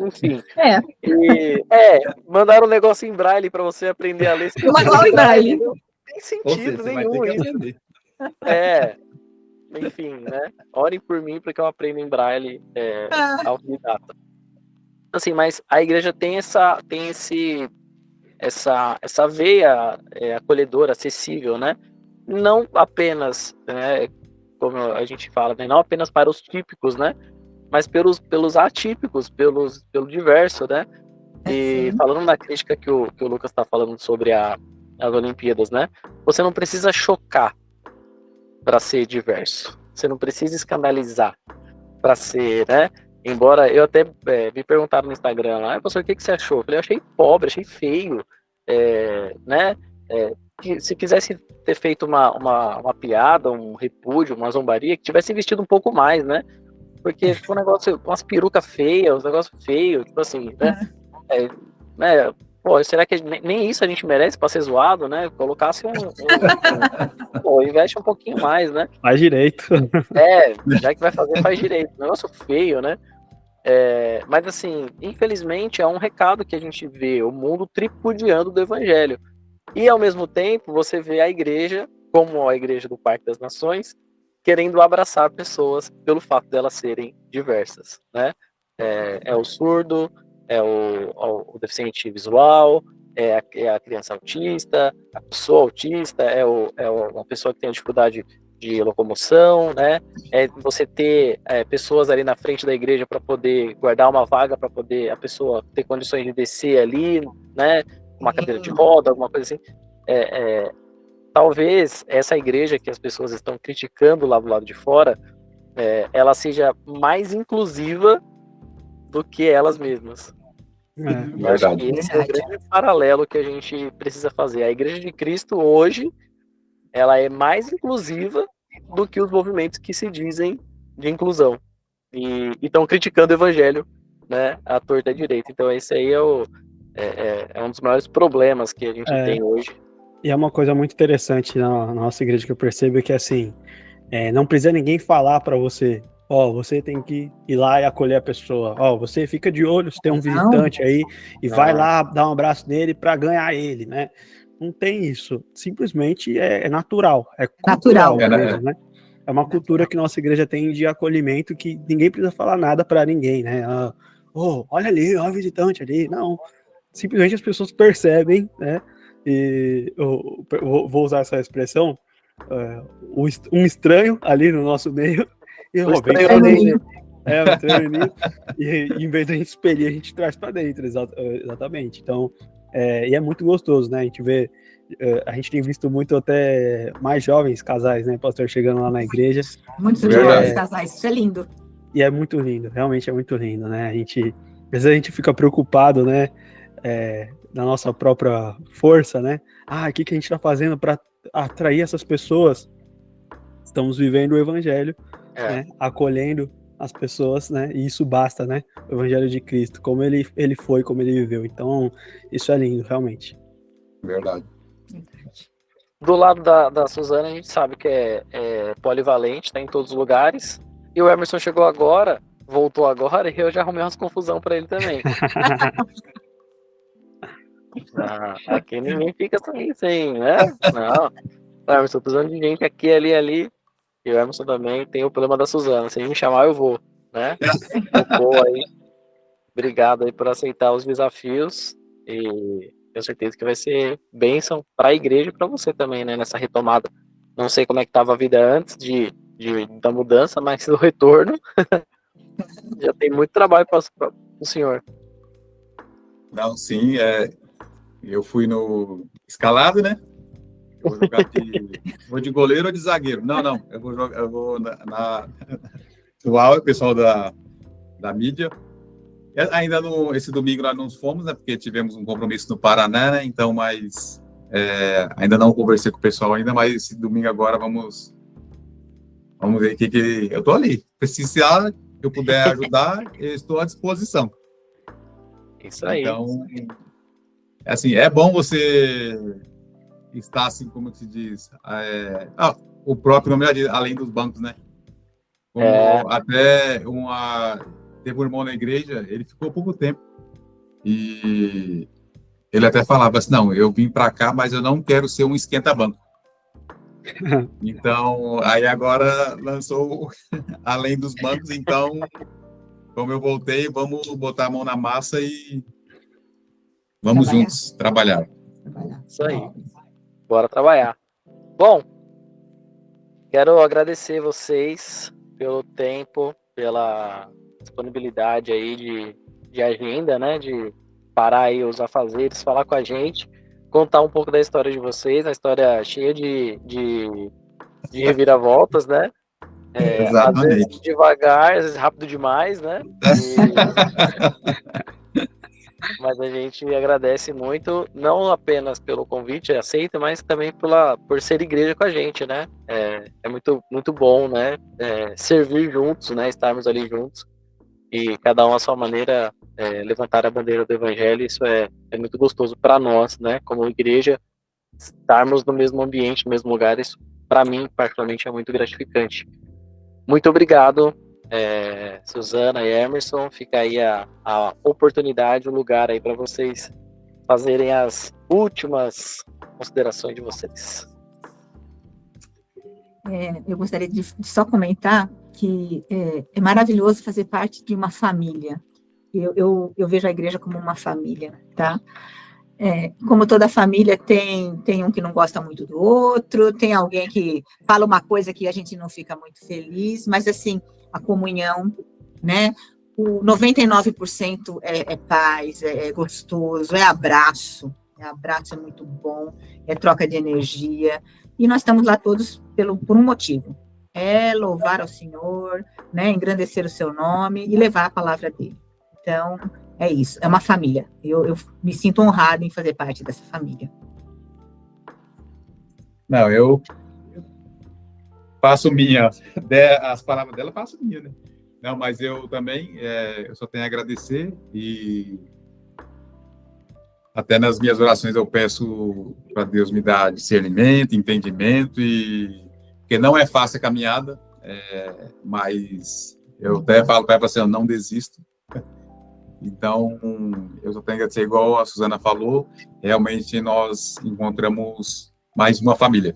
Enfim. Mandaram um negócio em Braille para você aprender a ler. Um manual em Braille. Não tem sentido nenhum isso. Enfim, né? Orem por mim porque eu aprendo em Braille autodidata. Assim, mas a igreja tem essa veia acolhedora, acessível, né? Não apenas, né, como a gente fala, né, não apenas para os típicos, né? Mas pelos atípicos, pelo diverso, né? E falando na crítica que o Lucas está falando sobre as Olimpíadas, né? Você não precisa chocar para ser diverso. Você não precisa escandalizar para ser, né? Embora eu até me perguntaram no Instagram lá, professor, o que você achou? Eu falei, eu achei pobre, achei feio, né? Que se quisesse ter feito uma piada, um repúdio, uma zombaria, que tivesse investido um pouco mais, né? Porque foi um negócio, umas perucas feias, uns negócios feios, tipo assim, né? Pô, será que nem isso a gente merece pra ser zoado, né? Colocasse pô, investe um pouquinho mais, né? Faz direito. Já que vai fazer, faz direito. Negócio feio, né? Mas assim, infelizmente é um recado que a gente vê o mundo tripudiando do evangelho. E ao mesmo tempo você vê a igreja, como a igreja do Parque das Nações, querendo abraçar pessoas pelo fato delas serem diversas, né? É o surdo, é o deficiente visual, é a criança autista, a pessoa autista, é uma pessoa que tem dificuldade de locomoção, né? Você ter pessoas ali na frente da igreja para poder guardar uma vaga, para poder a pessoa ter condições de descer ali, né? Uma cadeira de roda, alguma coisa assim. Talvez essa igreja que as pessoas estão criticando lá do lado de fora, ela seja mais inclusiva do que elas mesmas. Eu acho que esse é o grande paralelo que a gente precisa fazer. A Igreja de Cristo hoje, ela é mais inclusiva do que os movimentos que se dizem de inclusão e estão criticando o evangelho, né, à torta e à direita. Então esse aí é um dos maiores problemas que a gente tem hoje. E é uma coisa muito interessante na nossa igreja que eu percebo que assim, não precisa ninguém falar para você, você tem que ir lá e acolher a pessoa, você fica de olho se tem um visitante aí e vai lá dar um abraço nele para ganhar ele, né? Não tem isso, simplesmente é natural, é cultural mesmo, né? É uma cultura que nossa igreja tem de acolhimento que ninguém precisa falar nada para ninguém, né? Olha ali, olha o visitante ali, não, simplesmente as pessoas percebem, né? E eu vou usar essa expressão, um estranho ali no nosso meio, e um estranho e em vez de a gente expelir, a gente traz para dentro, exatamente. Então, e é muito gostoso, né? A gente vê, a gente tem visto muito até mais jovens casais, né, pastor, chegando lá na igreja. Muitos jovens casais, isso é lindo. E é muito lindo, realmente é muito lindo, né? Às vezes a gente fica preocupado, né? Da nossa própria força, né? O que a gente está fazendo para atrair essas pessoas? Estamos vivendo o evangelho, né? Acolhendo as pessoas, né? E isso basta, né? O evangelho de Cristo, como ele foi, como ele viveu. Então, isso é lindo, realmente. Verdade. Do lado da Suzana, a gente sabe que é polivalente, está em todos os lugares. E o Emerson chegou agora, voltou agora, e eu já arrumei umas confusão para ele também. Aqui ninguém fica sem, né? Não. O Emerson, tô precisando de gente aqui, ali. E o Emerson também tem o problema da Suzana. Se ele me chamar, eu vou, né? Eu vou aí. Obrigado aí por aceitar os desafios e tenho certeza que vai ser bênção para a igreja e para você também, né, nessa retomada. Não sei como é que estava a vida antes da mudança, mas do retorno já tem muito trabalho para o senhor. Não, sim, eu fui no escalado, né? Vou jogar de goleiro ou de zagueiro? Não, eu vou o pessoal da mídia. Ainda esse domingo nós não fomos, né? Porque tivemos um compromisso no Paraná, né? Então, mas ainda não conversei com o pessoal ainda, mas esse domingo agora vamos ver o que eu tô ali. Precisar que eu puder ajudar, eu estou à disposição. Isso aí. Então, assim, é bom você estar assim, como se diz, o próprio nome, além dos bancos, né? Como até teve um irmão na igreja, ele ficou pouco tempo e ele até falava assim, não, eu vim para cá, mas eu não quero ser um esquenta-banco. Então, aí agora lançou além dos bancos, então, como eu voltei, vamos botar a mão na massa e vamos juntos trabalhar. Isso aí. Bora trabalhar. Bom, quero agradecer vocês pelo tempo, pela disponibilidade aí de agenda, né, de parar aí os afazeres, falar com a gente, contar um pouco da história de vocês, uma história cheia de reviravoltas, né? Às vezes devagar, às vezes rápido demais, né? Mas a gente agradece muito, não apenas pelo convite, aceita, mas também por ser igreja com a gente, né? É muito, muito bom, né? Servir juntos, né? Estarmos ali juntos e cada um à sua maneira levantar a bandeira do evangelho. Isso é muito gostoso para nós, né? Como igreja, estarmos no mesmo ambiente, no mesmo lugar, isso para mim, particularmente, é muito gratificante. Muito obrigado, Suzana e Emerson. Fica aí a oportunidade, o lugar aí para vocês fazerem as últimas considerações de vocês. Eu gostaria de só comentar que é maravilhoso fazer parte de uma família. Eu vejo a igreja como uma família, tá? Como toda família, tem um que não gosta muito do outro, tem alguém que fala uma coisa que a gente não fica muito feliz, mas, assim, a comunhão, né? O 99% é paz, é gostoso, é abraço é muito bom, é troca de energia, e nós estamos lá todos por um motivo, louvar ao Senhor, né? Engrandecer o seu nome e levar a palavra dele. Então, é isso, é uma família. Eu me sinto honrado em fazer parte dessa família. Não, eu faço minha, as palavras dela faço minha, né? Não, mas eu também, eu só tenho a agradecer e até nas minhas orações eu peço para Deus me dar discernimento, entendimento, porque não é fácil a caminhada, mas eu até falo para ela assim, eu não desisto. Então, eu só tenho que agradecer, igual a Suzana falou, realmente nós encontramos mais uma família.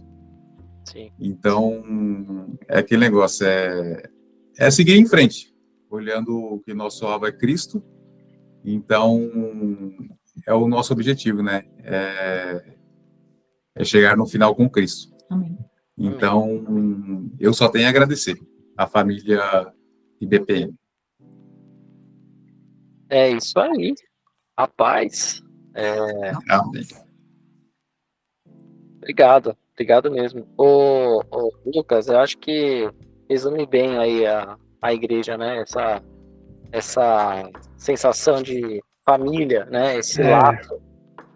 Sim. Então, é aquele negócio, é seguir em frente, olhando que nosso alvo é Cristo. Então, é o nosso objetivo, né? É chegar no final com Cristo. Amém. Então, eu só tenho a agradecer a família IBPM. É isso aí, rapaz. Amém. Obrigado mesmo. Ô, Lucas, eu acho que resume bem aí a igreja, né? Essa sensação de família, né? Esse laço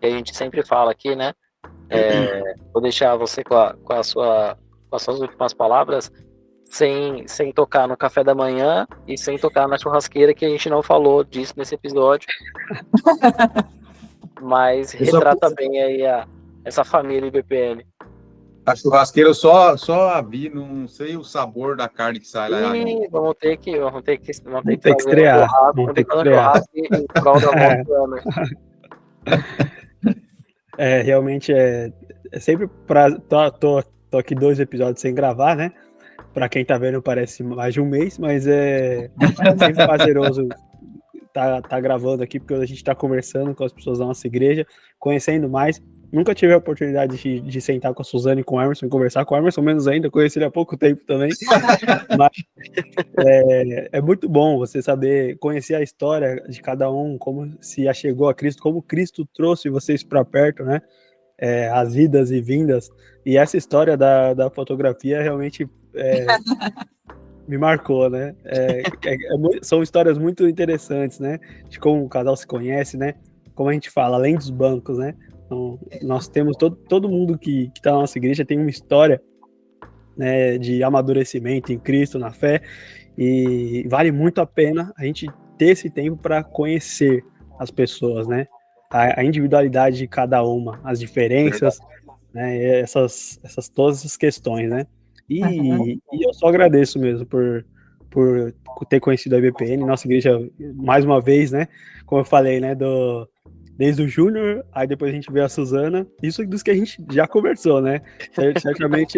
que a gente sempre fala aqui, né? Vou deixar você com as suas últimas palavras, sem tocar no café da manhã e sem tocar na churrasqueira, que a gente não falou disso nesse episódio. Mas retrata bem aí essa família IBPM. A churrasqueira eu só a vi, não sei o sabor da carne que sai lá. Vamos ter que estrear. Vamos ter que fazer um churrasco em prol da volta. Realmente é sempre tô aqui 2 episódios sem gravar, né? Pra quem tá vendo parece mais de um mês, mas é sempre prazeroso tá gravando aqui, porque a gente está conversando com as pessoas da nossa igreja, conhecendo mais. Nunca tive a oportunidade de sentar com a Suzana e com o Emerson, conversar com o Emerson, menos ainda, conheci ele há pouco tempo também. Mas é muito bom você saber conhecer a história de cada um, como se achegou a Cristo, como Cristo trouxe vocês para perto, né? As idas e vindas. E essa história da fotografia realmente me marcou, né? São histórias muito interessantes, né? De como o casal se conhece, né? Como a gente fala, além dos bancos, né? Então, nós temos todo mundo que está na nossa igreja tem uma história, né, de amadurecimento em Cristo, na fé, e vale muito a pena a gente ter esse tempo para conhecer as pessoas, né? A individualidade de cada uma, as diferenças, né? Todas essas questões, né? E eu só agradeço mesmo por ter conhecido a IBPN, nossa igreja, mais uma vez, né? Como eu falei, né? Desde o Júnior, aí depois a gente vê a Suzana, isso dos que a gente já conversou, né? Certamente,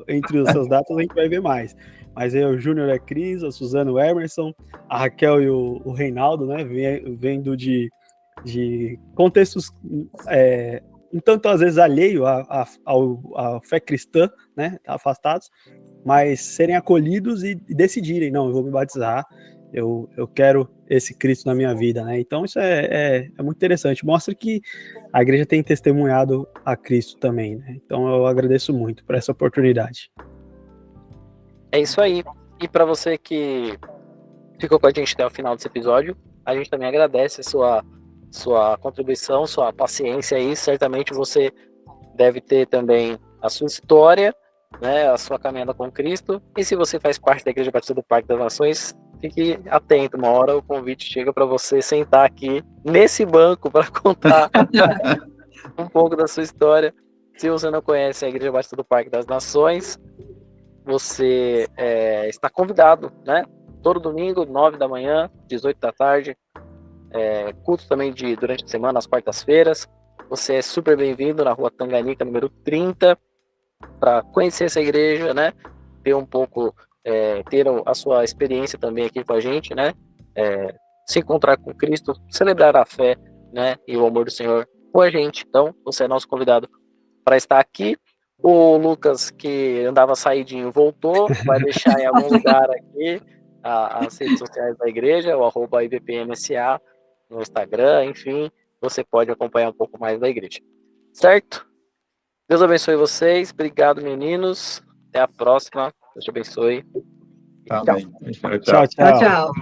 entre essas datas a gente vai ver mais. Mas aí o Júnior é Cris, a Suzana o Emerson, a Raquel e o Reinaldo, né? Vendo de contextos um tanto às vezes alheio à fé cristã, né? Afastados, mas serem acolhidos e decidirem, não, eu vou me batizar, eu quero esse Cristo na minha vida, né? Então isso é muito interessante, mostra que a igreja tem testemunhado a Cristo também, né? Então eu agradeço muito por essa oportunidade. É isso aí. E para você que ficou com a gente até o final desse episódio, a gente também agradece a sua contribuição, sua paciência aí. Certamente você deve ter também a sua história, né, a sua caminhada com Cristo. E se você faz parte da Igreja Batista do Parque das Nações, fique atento. Uma hora o convite chega para você sentar aqui nesse banco para contar um pouco da sua história. Se você não conhece a Igreja Batista do Parque das Nações, você está convidado, né? Todo domingo, 9 da manhã, 18 da tarde. Culto também durante a semana, às quartas-feiras. Você é super bem-vindo na Rua Tanganica, número 30, para conhecer essa igreja, né? Ter um pouco, ter a sua experiência também aqui com a gente, né? Se encontrar com Cristo, celebrar a fé, né? E o amor do Senhor com a gente. Então, você é nosso convidado para estar aqui. O Lucas, que andava saidinho, voltou, vai deixar em algum lugar aqui as redes sociais da igreja, o @IBPMSA no Instagram, enfim, você pode acompanhar um pouco mais da igreja. Certo? Deus abençoe vocês, obrigado, meninos, até a próxima, Deus te abençoe. Amém. Tchau. Tchau.